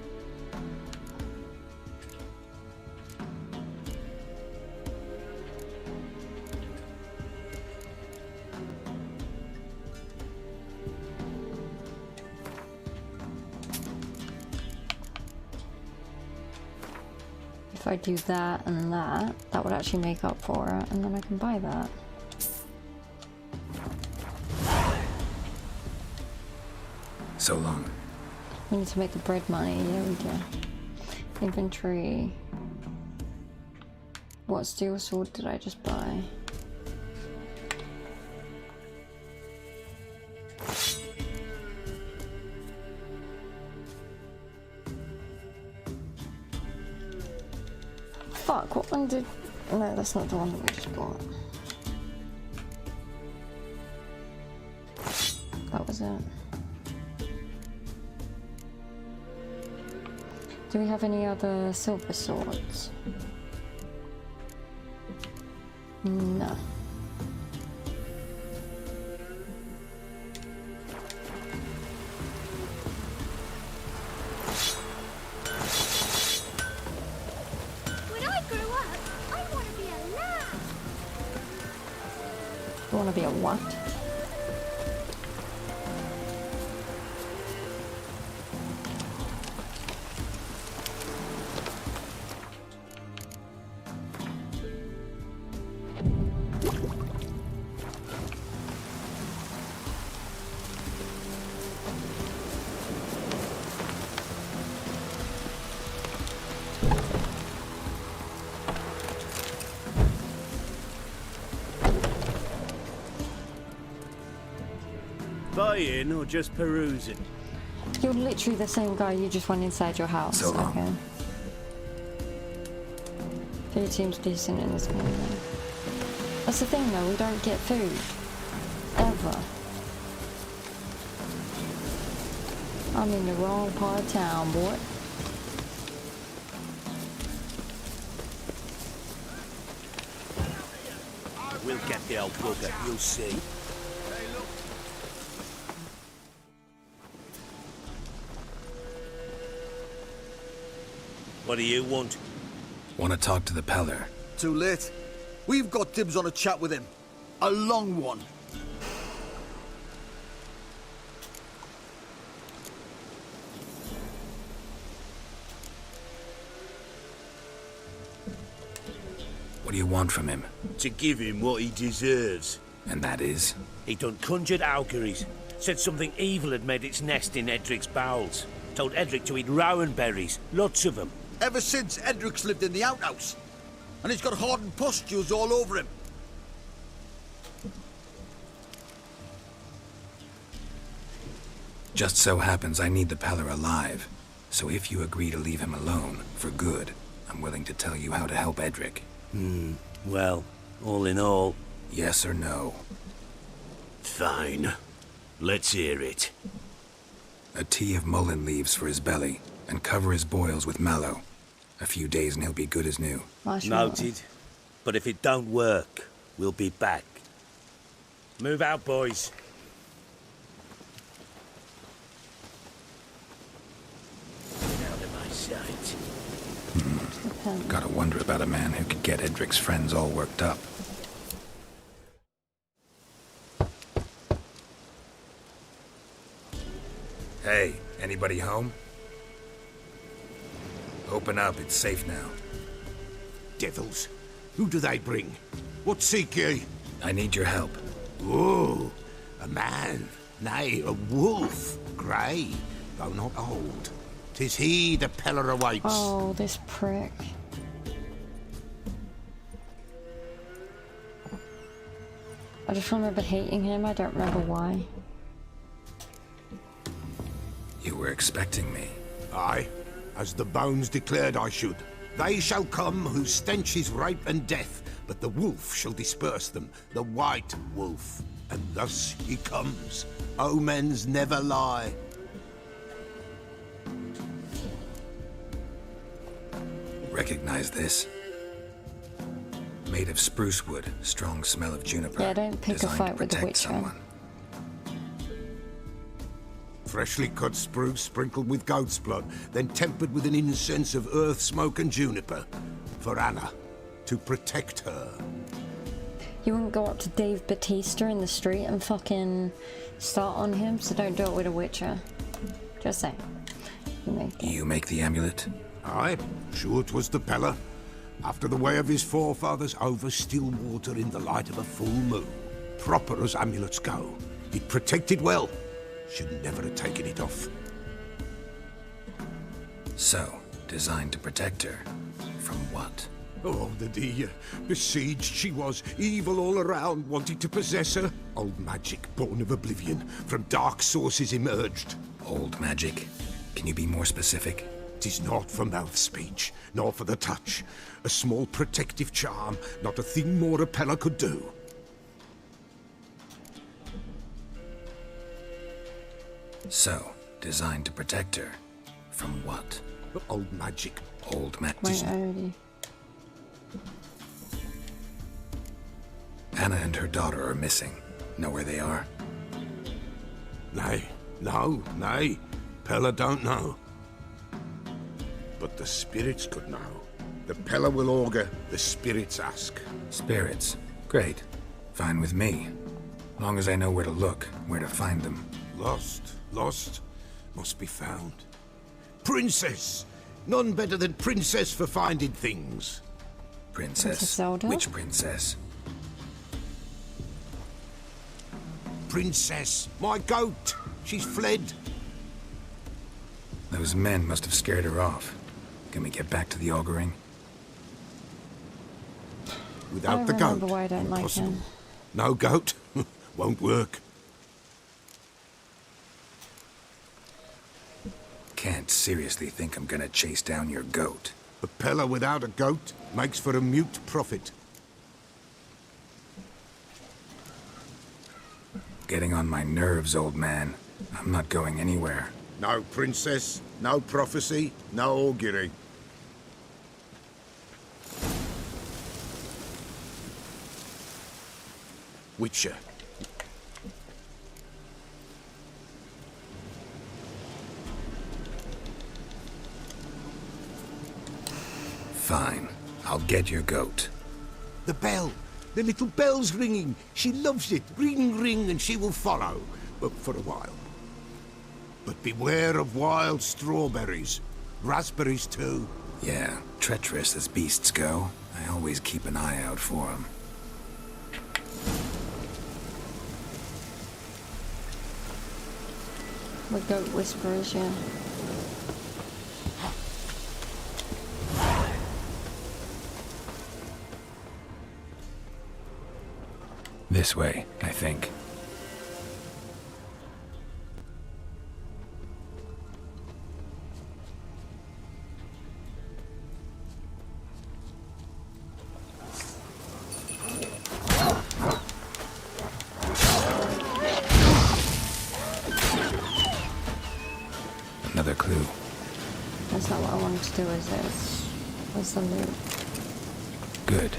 If I do that and that would actually make up for it, and then I can buy that. So long. We need to make the bread money. There we go. Inventory. What steel sword did I just buy? Fuck, what one did... No, that's not the one that we just bought. That was it. Do we have any other silver swords? No. When I grow up, I want to be a lad. You want to be a what? Buying or just perusing? You're literally the same guy, you just went inside your house. So long. Okay. Food seems decent in this game though. That's the thing though, we don't get food. Ever. I'm in the wrong part of town, boy. We'll get the old bugger, you'll see. What do you want? Want to talk to the Peller. Too late. We've got dibs on a chat with him. A long one. What do you want from him? To give him what he deserves. And that is? He done conjured auguries. Said something evil had made its nest in Edric's bowels. Told Edric to eat rowan berries. Lots of them. Ever since Edric's lived in the outhouse. And he's got hardened pustules all over him. Just so happens I need the Peller alive. So if you agree to leave him alone, for good, I'm willing to tell you how to help Edric. Well, all in all... Yes or no? Fine. Let's hear it. A tea of mullein leaves for his belly, and cover his boils with mallow. A few days and he'll be good as new. Noted. But if it don't work, we'll be back. Move out, boys. Get out of my sight. Gotta wonder about a man who could get Edric's friends all worked up. Hey, anybody home? Open up, it's safe now. Devils. Who do they bring? What seek ye? I need your help. Oh, a man. Nay, a wolf. Grey, though not old. 'Tis he the Peller awaits. Oh, this prick. I just remember hating him, I don't remember why. You were expecting me. Aye, as the bones declared I should. They shall come whose stench is rape and death, but the wolf shall disperse them, the white wolf. And thus he comes. Omens never lie. Recognize this? Made of spruce wood, strong smell of juniper. Yeah, don't pick a designed fight to with the protect Witcher. someone. Freshly cut spruce sprinkled with goat's blood, then tempered with an incense of earth, smoke and juniper. For Anna, to protect her. You wouldn't go up to Dave Bautista in the street and fucking start on him, so don't do it with a Witcher. Just saying. You make the amulet? Aye, sure it was the Peller. After the way of his forefathers, over still water in the light of a full moon. Proper as amulets go. It protected well. Should never have taken it off. So, designed to protect her. From what? Oh, the besieged she was, evil all around, wanting to possess her. Old magic, born of oblivion, from dark sources emerged. Old magic? Can you be more specific? 'Tis not for mouth speech, nor for the touch. A small protective charm, not a thing more a Peller could do. So, designed to protect her. From what? Old magic. Old magic. Wait, already. Anna and her daughter are missing. Know where they are? Nay, nay. Peller don't know. But the spirits could know. The Peller will augur, the spirits ask. Spirits? Great. Fine with me. Long as I know where to look, where to find them. Lost, must be found. Princess! None better than Princess for finding things. Princess? Zelda? Which princess? Princess, my goat! She's fled. Those men must have scared her off. Can we get back to the auguring? Without the goat, why I don't like impossible. him. No goat, won't work. Can't seriously think I'm gonna chase down your goat. A Peller without a goat makes for a mute prophet. Getting on my nerves, old man. I'm not going anywhere. No princess, no prophecy, no augury. Witcher. Fine. I'll get your goat. The bell. The little bell's ringing. She loves it. Ring, ring, and she will follow. But for a while. But beware of wild strawberries. Raspberries, too. Yeah, treacherous as beasts go. I always keep an eye out for them. The goat whisperers, yeah. This way, I think. not what I wanted to do, is it? Where's the loot? Good.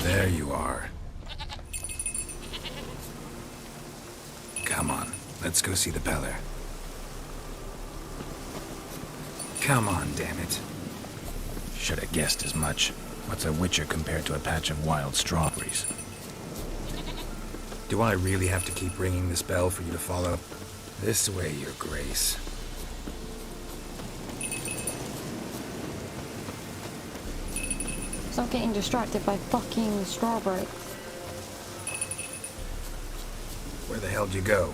There you are. Come on, let's go see the Peller. Come on, damn it. Should have guessed as much. What's a witcher compared to a patch of wild strawberries? Do I really have to keep ringing this bell for you to follow? This way, Your Grace. Stop getting distracted by fucking strawberry. Where the hell'd you go?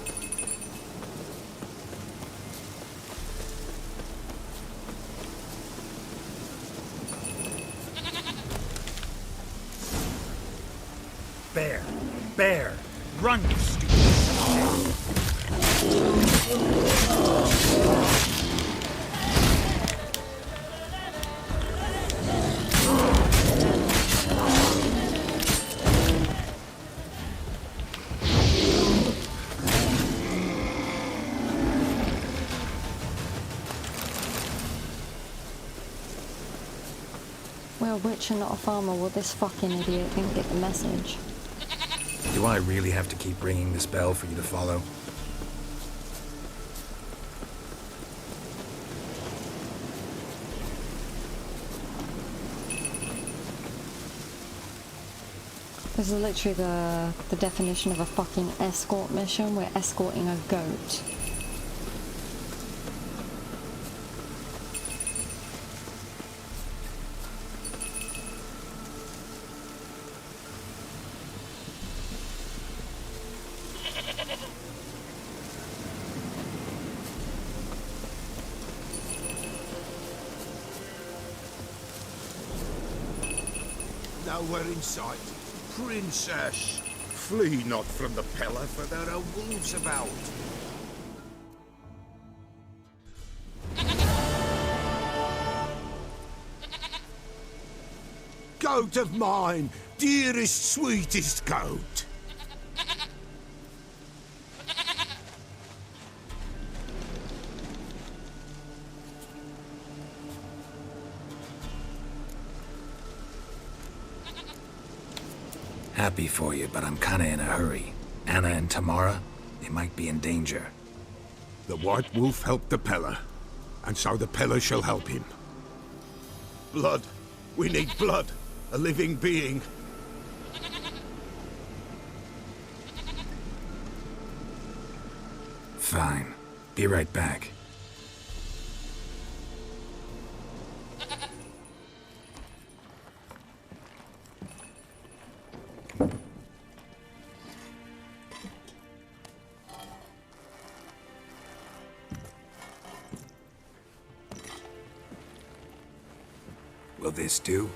Bear! Bear! Run, you stupid! We're a witch and not a farmer. Will this fucking idiot didn't get the message? Do I really have to keep ringing this bell for you to follow? This is literally the definition of a fucking escort mission. We're escorting a goat. Nowhere in sight. Princess, flee not from the Peller, for there are wolves about. Goat of mine, dearest, sweetest goat. Happy for you, but I'm kinda in a hurry. Anna and Tamara, they might be in danger. The White Wolf helped the Peller, and so the Peller shall help him. Blood. We need blood. A living being. Fine. Be right back. Will this do?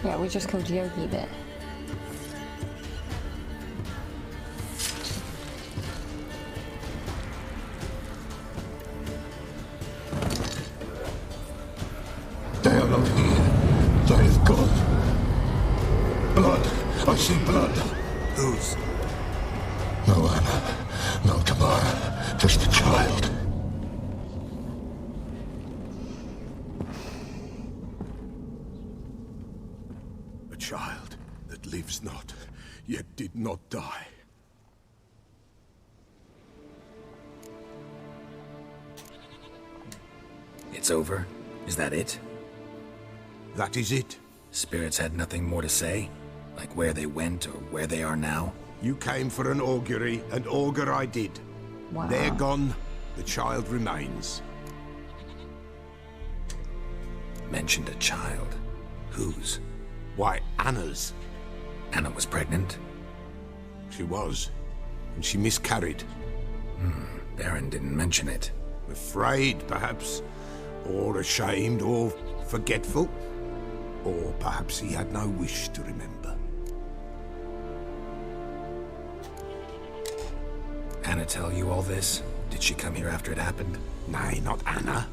Yeah, we just killed Yogi there. They are not here. They have gone. Blood. I see blood. Whose? No Anna. No Tamara. Just a child. A child that lives not, yet did not die. It's over? Is that it? That is it. Spirits had nothing more to say? Like where they went or where they are now? You came for an augury, and augur I did. Wow. They're gone, the child remains. Mentioned a child. Whose? Why, Anna's. Anna was pregnant? She was, and she miscarried. Baron didn't mention it. Afraid, perhaps, or ashamed, or forgetful. Or perhaps he had no wish to remember. Anna tell you all this? Did she come here after it happened? Nay, not Anna.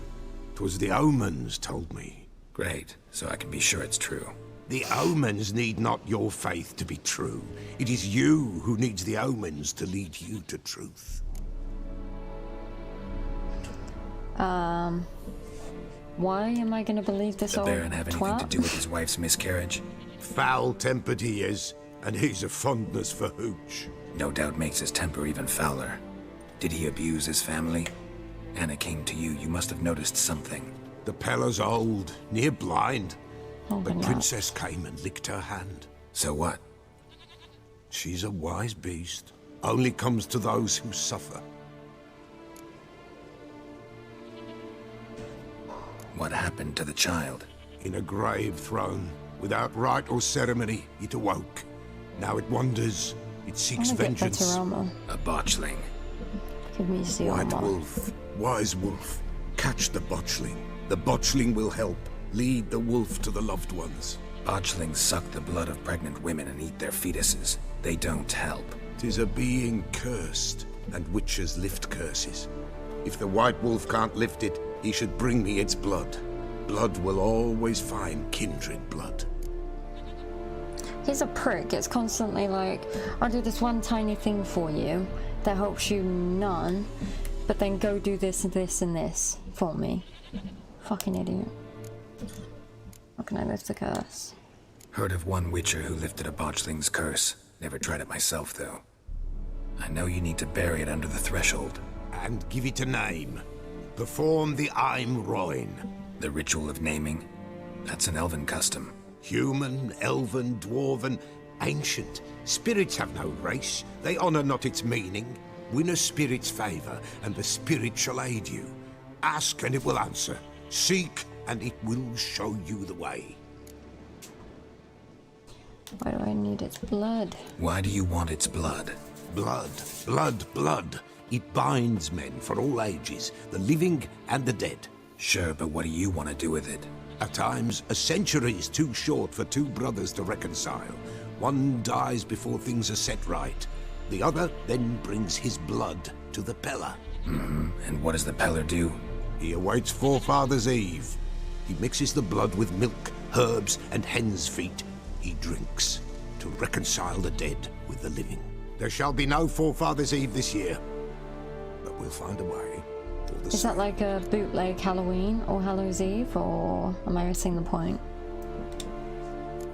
'Twas the omens told me. Great, so I can be sure it's true. The omens need not your faith to be true. It is you who needs the omens to lead you to truth. Why am I gonna believe this Did old the Baron have anything twat? to do with his wife's miscarriage? Foul-tempered he is, and he's a fondness for hooch. No doubt makes his temper even fouler. Did he abuse his family? Anna came to you, you must have noticed something. The Pella's old, near blind. Oh, But Princess came and licked her hand. So what? She's a wise beast. Only comes to those who suffer. What happened to the child? In a grave thrown, without rite or ceremony, it awoke. Now it wanders. It seeks vengeance. A botchling. Give me the White armor. wolf, wise wolf, catch the botchling. The botchling will help. Lead the wolf to the loved ones. Botchlings suck the blood of pregnant women and eat their fetuses. They don't help. 'Tis a being cursed, and witches lift curses. If the white wolf can't lift it, he should bring me its blood. Blood will always find kindred blood. He's a prick. It's constantly like, I'll do this one tiny thing for you that helps you none, but then go do this and this and this for me. Fucking idiot. How can I lift the curse? Heard of one witcher who lifted a botchling's curse. Never tried it myself, though. I know you need to bury it under the threshold. And give it a name. Perform the Aim Roin. The ritual of naming? That's an elven custom. Human, elven, dwarven, ancient. Spirits have no race. They honor not its meaning. Win a spirit's favor, and the spirit shall aid you. Ask, and it will answer. Seek, and it will show you the way. Why do I need its blood? Why do you want its blood? Blood, blood, blood. It binds men for all ages, the living and the dead. Sure, but what do you want to do with it? At times, a century is too short for two brothers to reconcile. One dies before things are set right. The other then brings his blood to the Peller. And what does the Peller do? He awaits Forefathers' Eve. He mixes the blood with milk, herbs, and hen's feet. He drinks to reconcile the dead with the living. There shall be no Forefathers' Eve this year, but we'll find a way. Is that like a bootleg Halloween or Hallows Eve, or am I missing the point?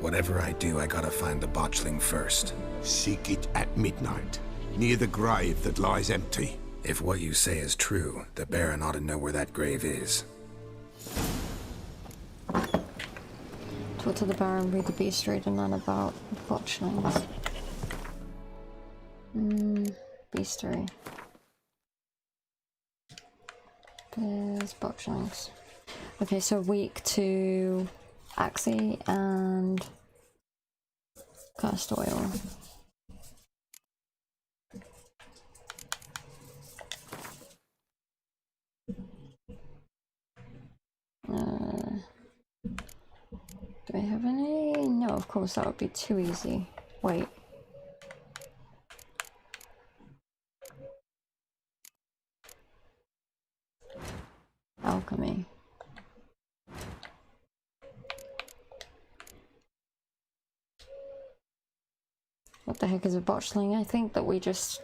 Whatever I do, I gotta find the botchling first. Seek it at midnight, near the grave that lies empty. If what you say is true, the Baron ought to know where that grave is. Talk to the Baron, read the beast read, and learn about botchlings. Beastery. There's botchlings. Okay, so weak to Axie and cast oil. Do I have any? No, of course, that would be too easy. Wait. Alchemy. What the heck is a botchling? I think that we just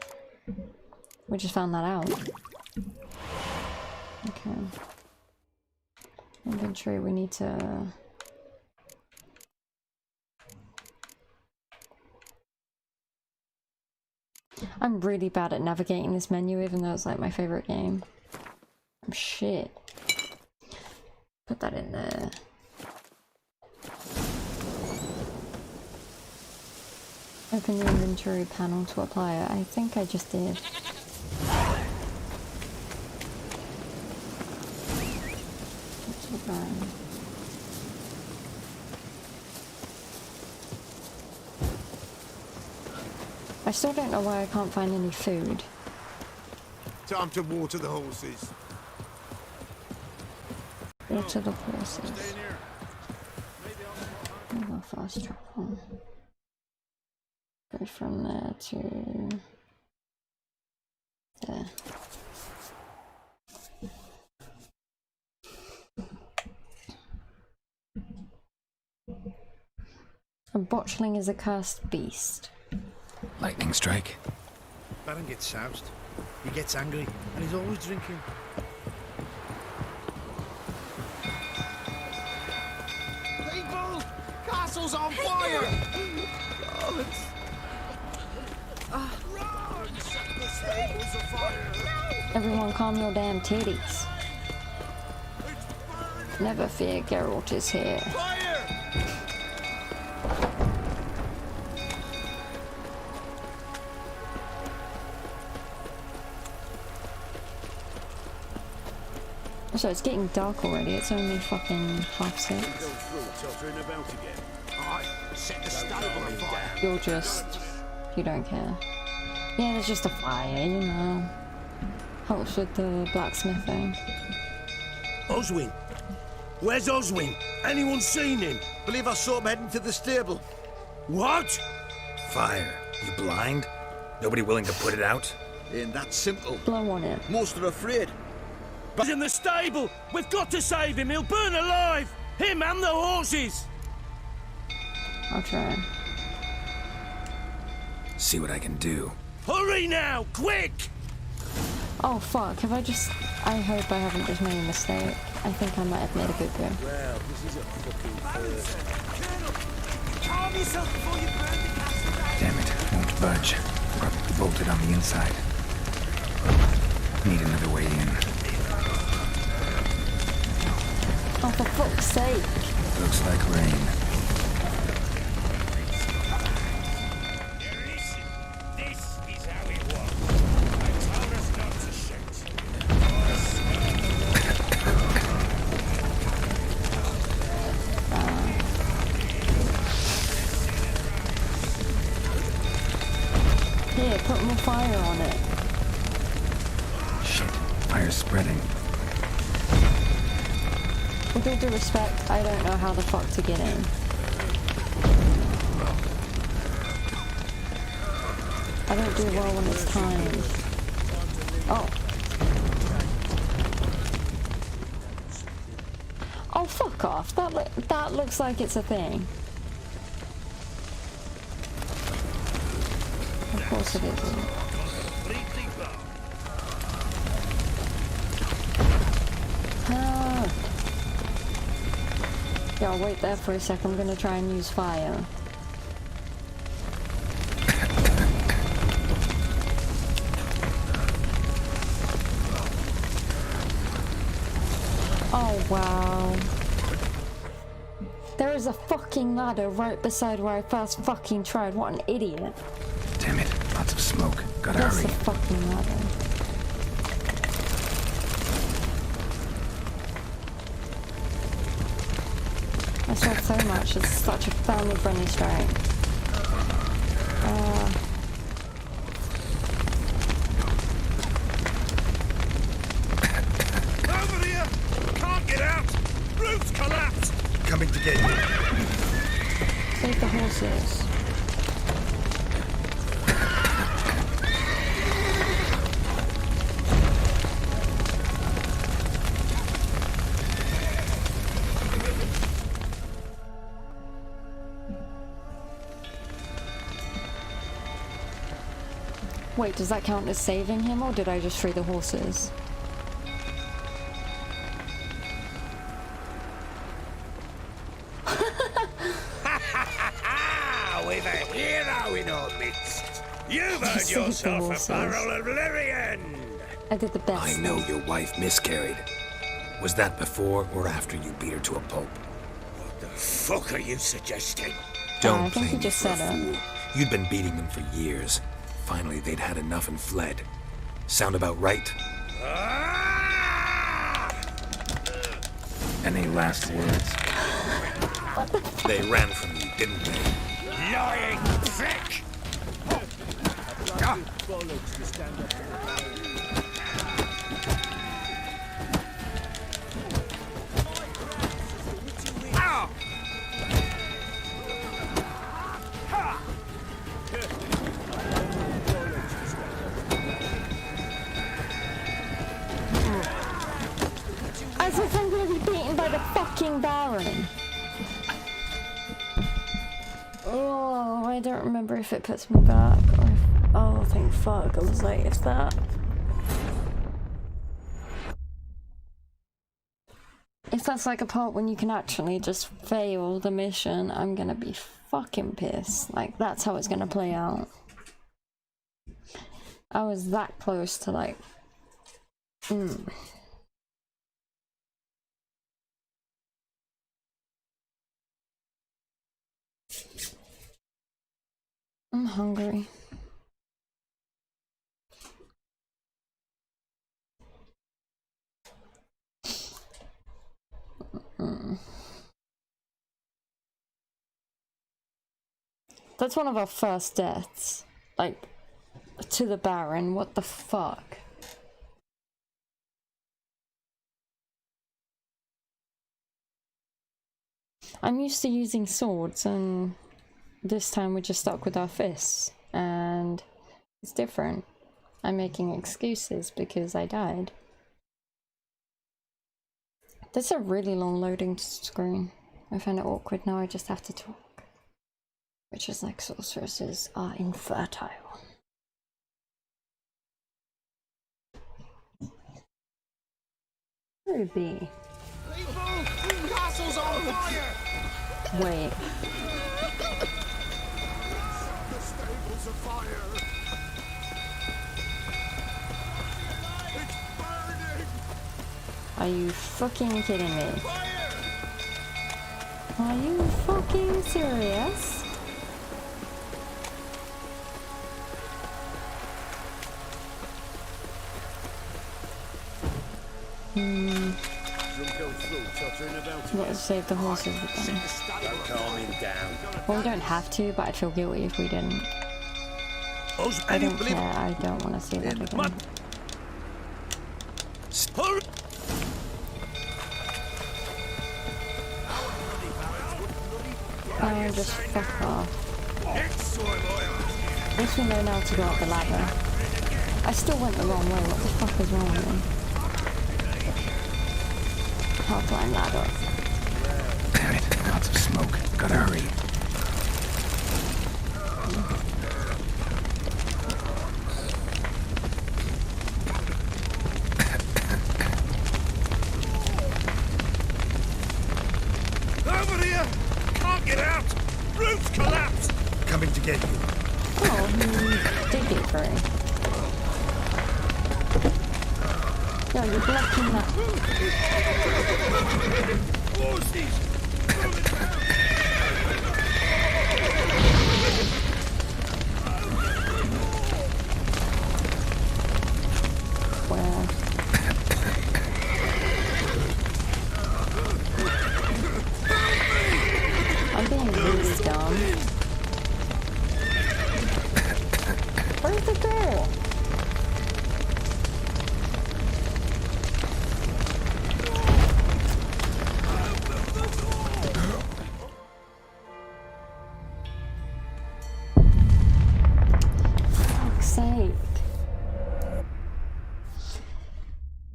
found that out. Okay. Inventory, we need to... I'm really bad at navigating this menu, even though it's like my favorite game. I'm shit. Put that in there. Open the inventory panel to apply it. I think I just did. I still don't know why I can't find any food. Time to water the horses. Water the horses. I'll fast travel. Go from there to there. A botchling is a cursed beast. Lightning strike. Baron gets soused. He gets angry, and he's always drinking. People! Castle's on fire! God. Run! Set the stables afire! Everyone calm your damn titties. Never fear, Geralt is here. So it's getting dark already, it's only fucking 6:30. You're just... you don't care. Yeah, there's just a fire, you know. Helps with the blacksmithing. Oswin! Where's Oswin? Anyone seen him? Believe I saw him heading to the stable. What? Fire. You blind? Nobody willing to put it out? Ain't that simple. Blow on it. Most are afraid. He's in the stable! We've got to save him! He'll burn alive! Him and the horses! I'll try. See what I can do. Hurry now! Quick! Oh fuck, have I just... I hope I haven't just made a mistake. I think I might have made a good go. Well, this is a fucking first. Calm yourself before you burn the castle down. Damn it, won't budge. Probably bolted on the inside. Need another way in. Oh, for fuck's sake. Looks like rain. This is how it was. They told us not to shoot. Here, put more fire on it. Shit, fire's spreading. With all due respect, I don't know how the fuck to get in. I don't do well when it's timed. Oh. Oh, fuck off. That looks like it's a thing. Of course it isn't. No. Yeah, I'll wait there for a sec. I'm gonna try and use fire. Oh, wow. There is a fucking ladder right beside where I first fucking tried. What an idiot. Damn it, lots of smoke. Gotta That's hurry. the fucking ladder. I saw so much. It's such a family-friendly strike. Over here! Can't get out! Roof's collapsed! Coming to get you. Save the horses. Wait, does that count as saving him, or did I just free the horses? We've a hero in our midst! You've earned Saved the yourself horses. a barrel of Lyrian! I did the best. I know your wife miscarried. Was that before or after you beat her to a pulp? What the fuck are you suggesting? Don't I think play he me just for a said it. fool. You'd been beating them for years. Finally, they'd had enough and fled. Sound about right? Any last words? They ran from you, didn't they? Lying prick! As if I'm gonna be beaten by the fucking Baron. Oh, I don't remember if it puts me back or if... Oh, thank fuck, I was like, if that... If that's like a part when you can actually just fail the mission, I'm gonna be fucking pissed. Like, that's how it's gonna play out. I was that close to like... I'm hungry. That's one of our first deaths. Like, to the Baron, what the fuck? I'm used to using swords, and this time we're just stuck with our fists, and it's different. I'm making excuses because I died. That's a really long loading screen. I find it awkward now, I just have to talk. Which is like sorceresses are infertile. Ruby. Castle's on fire! Wait. The stable's afire! It's burning! Are you fucking kidding me? Are you fucking serious? Let's save the horses again. Don't calm him down. Well, we don't have to, but I'd feel guilty if we didn't. I don't care, I don't want to see that again. Oh, just fuck off. At least we know now to go up the ladder. I still went the wrong way, what the fuck is wrong with me? I'll climb ladder. Damn it, lots of smoke. Gotta hurry. Over here! Can't get out! Roof's collapsed! Coming to get you. Oh, he did get through. No, you're blocking that. Where? I'm being really dumb. Where's the girl?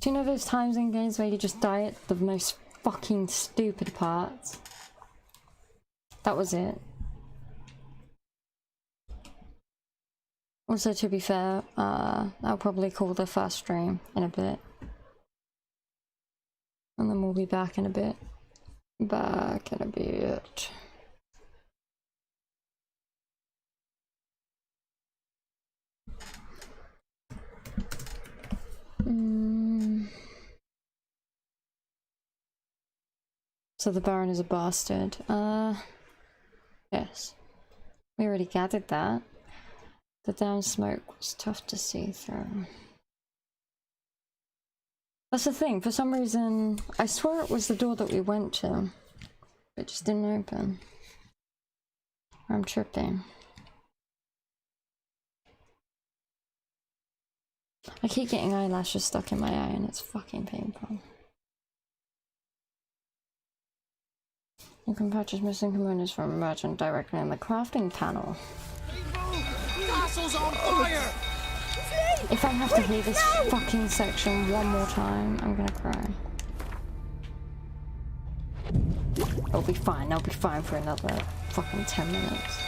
Do you know those times in games where you just die at the most fucking stupid parts? That was it. Also, to be fair, I'll probably call the first stream in a bit. And then we'll be back in a bit. Back in a bit. So the Baron is a bastard. Yes. We already gathered that. The down smoke was tough to see through. That's the thing, for some reason, I swear it was the door that we went to. It just didn't open. I'm tripping. I keep getting eyelashes stuck in my eye and it's fucking painful. You can purchase missing components from a merchant directly in the crafting panel. Castle's on fire! If I have to hear this fucking section one more time, I'm gonna cry. I'll be fine for another fucking 10 minutes.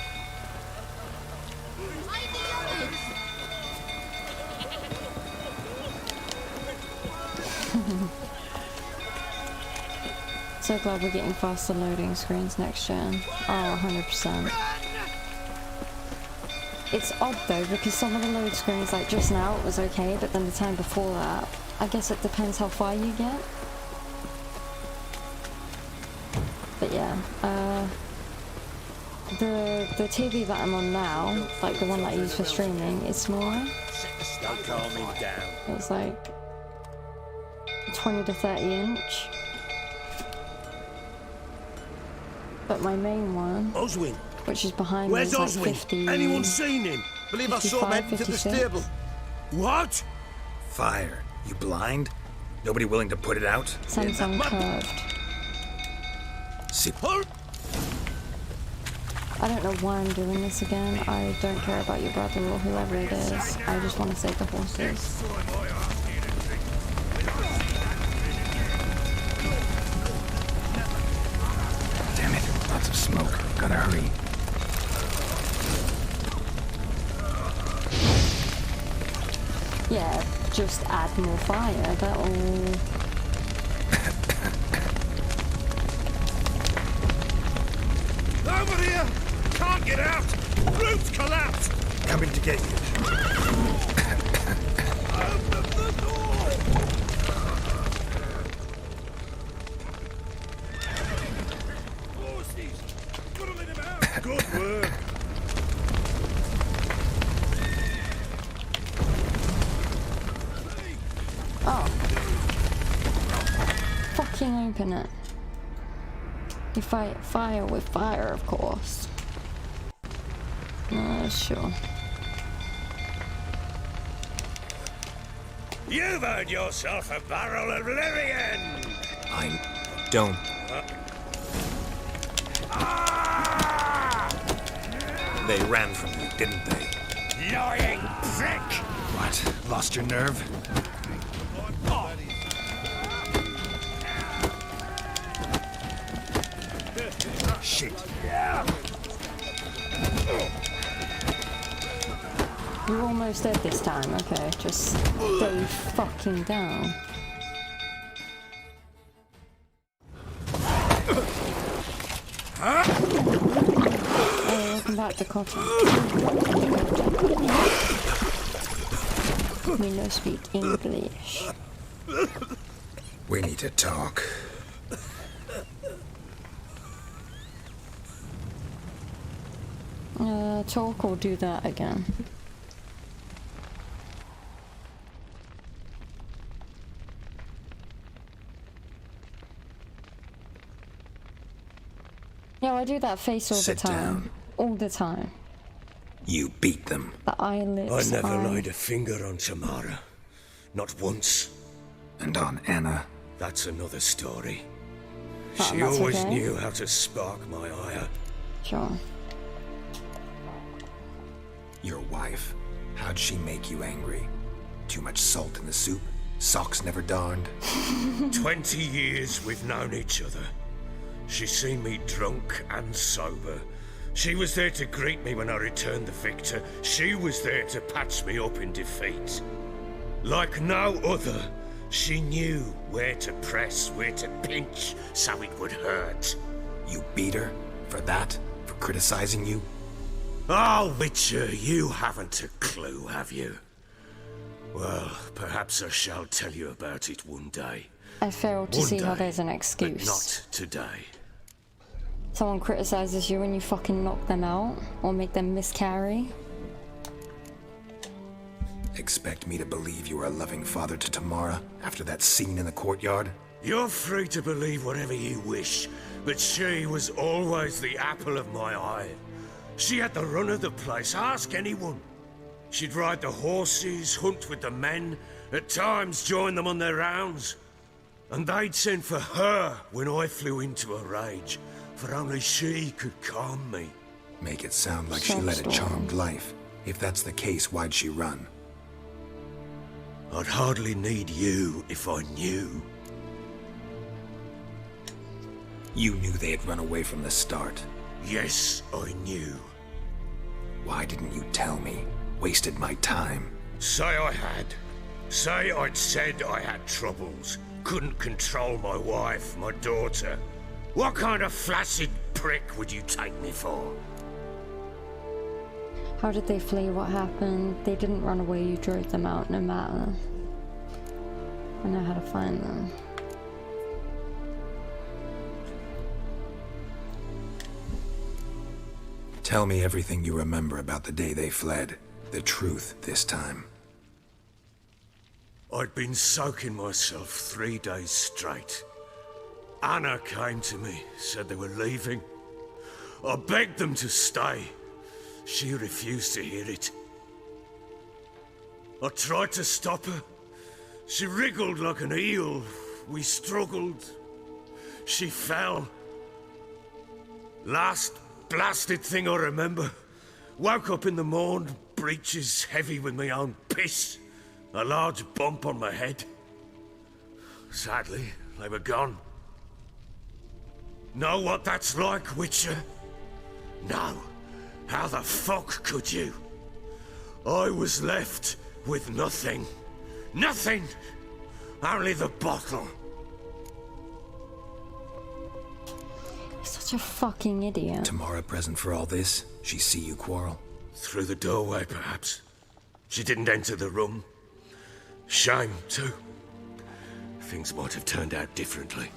So glad we're getting faster loading screens next gen. Oh, 100%. It's odd though, because some of the load screens, like just now, it was okay, but then the time before that, I guess it depends how far you get. But yeah, the TV that I'm on now, like the one that I use for streaming, is smaller. Don't calm me down. It's like 20 to 30 inch. But my main one, Oswin, which is behind where's me, is like Oswin? 50. Anyone seen him? Believe I saw him heading to the 56. stable. What? Fire. You blind? Nobody willing to put it out? Samsung curved. See. I don't know why I'm doing this again. I don't care about your brother or whoever it is. I just want to save the horses. Damn it. Lots of smoke. Gotta hurry. Yeah, just add more fire. That'll... Over here! Can't get out! Roof's collapsed! Coming to get you. Open the door! Horses! Gotta let him out! Good work! Oh. Fucking open it. You fight fire with fire, of course. Sure. You've earned yourself a barrel of Lyrian! I don't. They ran from you, didn't they? Lying prick! What? Lost your nerve? Shit. You're almost dead this time, okay. Just stay fucking down. Hey, welcome back to Cotton. We no speak English. We need to talk. Talk or do that again. Yeah, I do that face all Sit the time. down. All the time. You beat them. The eyelids. I never laid a finger on Tamara. Not once. And on Anna. That's another story. Oh, She that's always okay. knew how to spark my ire. Sure. Your wife. How'd she make you angry? Too much salt in the soup? Socks never darned? 20 years we've known each other. She's seen me drunk and sober. She was there to greet me when I returned the victor. She was there to patch me up in defeat. Like no other, she knew where to press, where to pinch, so it would hurt. You beat her? For that? For criticizing you? Oh, Witcher, you haven't a clue, have you? Well, perhaps I shall tell you about it one day. I fail to One see how day, there's an But excuse. not today. Someone criticizes you when you fucking knock them out or make them miscarry. Expect me to believe you are a loving father to Tamara after that scene in the courtyard? You're free to believe whatever you wish, but she was always the apple of my eye. She had the run of the place, ask anyone. She'd ride the horses, hunt with the men, at times join them on their rounds. And they'd send for her when I flew into a rage, for only she could calm me. Make it sound like she led a charmed life. If that's the case, why'd she run? I'd hardly need you if I knew. You knew they had run away from the start. Yes, I knew. Why didn't you tell me? Wasted my time. Say I had. Say I'd said I had troubles. Couldn't control my wife, my daughter. What kind of flaccid prick would you take me for? How did they flee? What happened? They didn't run away, you drove them out no matter. I know how to find them. Tell me everything you remember about the day they fled. The truth this time. I'd been soaking myself 3 days straight. Anna came to me, said they were leaving. I begged them to stay. She refused to hear it. I tried to stop her. She wriggled like an eel. We struggled. She fell. Last blasted thing I remember. Woke up in the morn, breeches heavy with my own piss. A large bump on my head. Sadly, they were gone. Know what that's like, Witcher? No. How the fuck could you? I was left with nothing. Nothing! Only the bottle. You're such a fucking idiot. Tamara present for all this? She see you quarrel? Through the doorway, perhaps. She didn't enter the room. Shame, too. Things might have turned out differently.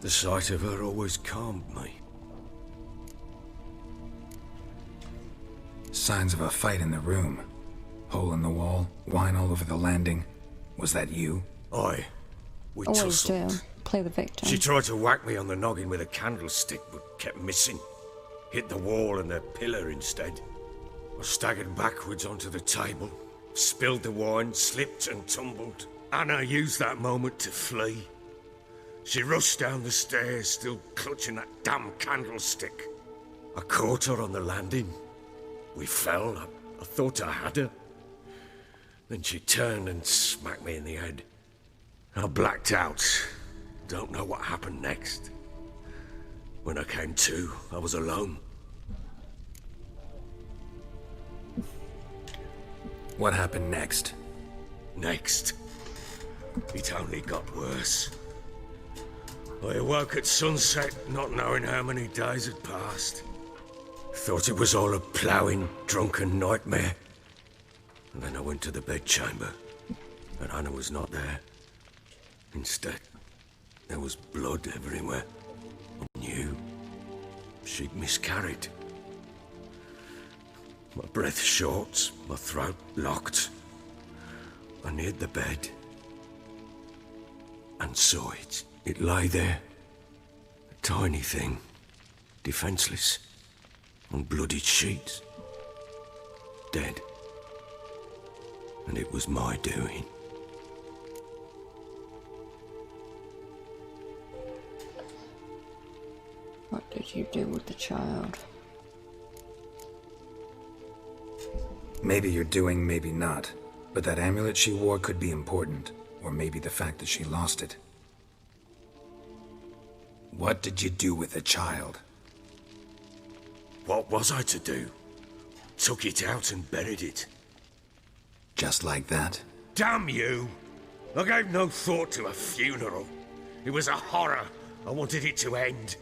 The sight of her always calmed me. Signs of a fight in the room. Hole in the wall, wine all over the landing. Was that you? Aye. We Always do. tussled. Play the victim. She tried to whack me on the noggin with a candlestick, but kept missing. Hit the wall and the pillar instead. I staggered backwards onto the table, spilled the wine, slipped and tumbled. Anna used that moment to flee. She rushed down the stairs, still clutching that damn candlestick. I caught her on the landing. We fell. I thought I had her. Then she turned and smacked me in the head. I blacked out. Don't know what happened next. When I came to, I was alone. What happened next? Next? It only got worse. I awoke at sunset, not knowing how many days had passed. Thought it was all a ploughing, drunken nightmare. And then I went to the bedchamber, and Anna was not there. Instead, there was blood everywhere. I knew she'd miscarried. My breath short, my throat locked. I neared the bed and saw it. It lay there, a tiny thing, defenseless, on bloodied sheets, dead. And it was my doing. What did you do with the child? Maybe you're doing, maybe not. But that amulet she wore could be important. Or maybe the fact that she lost it. What did you do with the child? What was I to do? Took it out and buried it. Just like that? Damn you! I gave no thought to a funeral. It was a horror. I wanted it to end.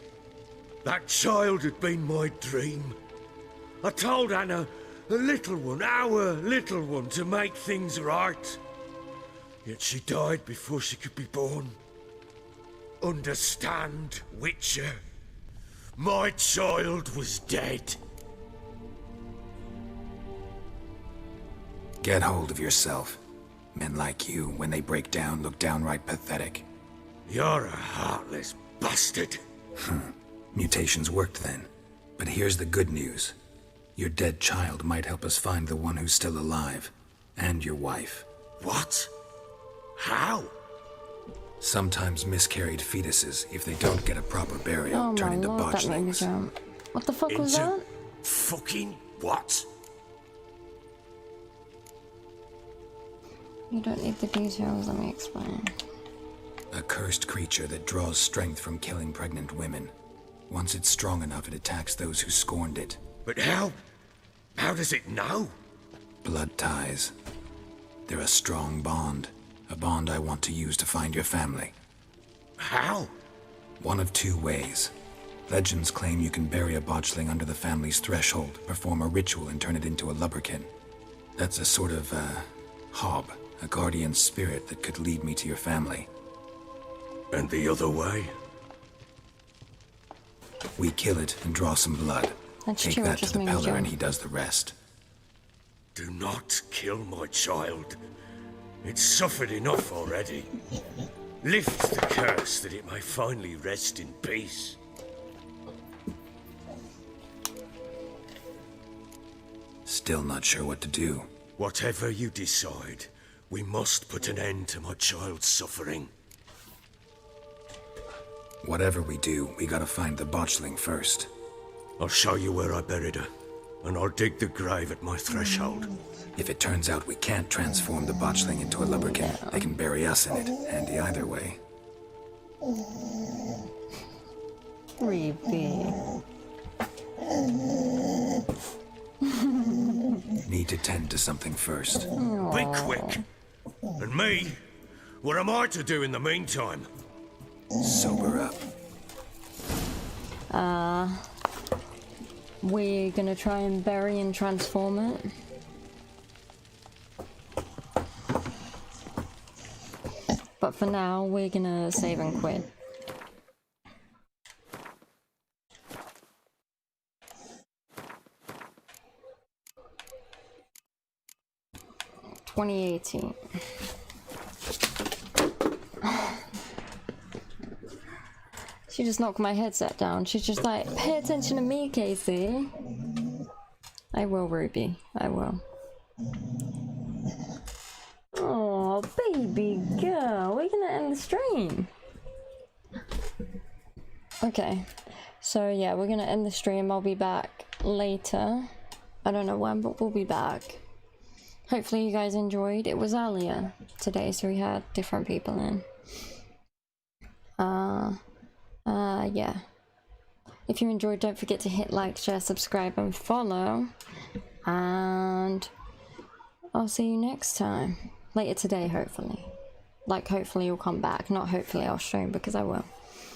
That child had been my dream. I told Anna, the little one, our little one, to make things right. Yet she died before she could be born. Understand, Witcher? My child was dead. Get hold of yourself. Men like you, when they break down, look downright pathetic. You're a heartless bastard. Mutations worked then. But here's the good news. Your dead child might help us find the one who's still alive. And your wife. What? How? Sometimes miscarried fetuses, if they don't get a proper burial, turn into botchlings. What the fuck was that? Fucking what? You don't need the details, let me explain. A cursed creature that draws strength from killing pregnant women. Once it's strong enough, it attacks those who scorned it. But how? How does it know? Blood ties. They're a strong bond. A bond I want to use to find your family. How? One of two ways. Legends claim you can bury a botchling under the family's threshold, perform a ritual, and turn it into a lubberkin. That's a sort of, hob, a guardian spirit that could lead me to your family. And the other way? We kill it and draw some blood. Take that to the Peller and he does the rest. Do not kill my child. It's suffered enough already. Lift the curse that it may finally rest in peace. Still not sure what to do. Whatever you decide, we must put an end to my child's suffering. Whatever we do, we gotta find the botchling first. I'll show you where I buried her, and I'll dig the grave at my threshold. If it turns out we can't transform the botchling into a lubberkin, they can bury us in it. Handy either way. Creepy. Need to tend to something first. Be quick. And me? What am I to do in the meantime? Sober up. We're gonna try and bury and transform it. But for now, we're gonna save and quit. (2018). She just knocked my headset down. She's just like, pay attention to me, Casey. I will, Ruby. I will. Oh, baby girl. We're gonna end the stream. Okay. So, yeah, we're gonna end the stream. I'll be back later. I don't know when, but we'll be back. Hopefully you guys enjoyed. It was earlier today, so we had different people in. Yeah. If you enjoyed, don't forget to hit like, share, subscribe, and follow. And I'll see you next time. Later today, hopefully. Like, hopefully you'll come back. Not hopefully I'll stream, because I will.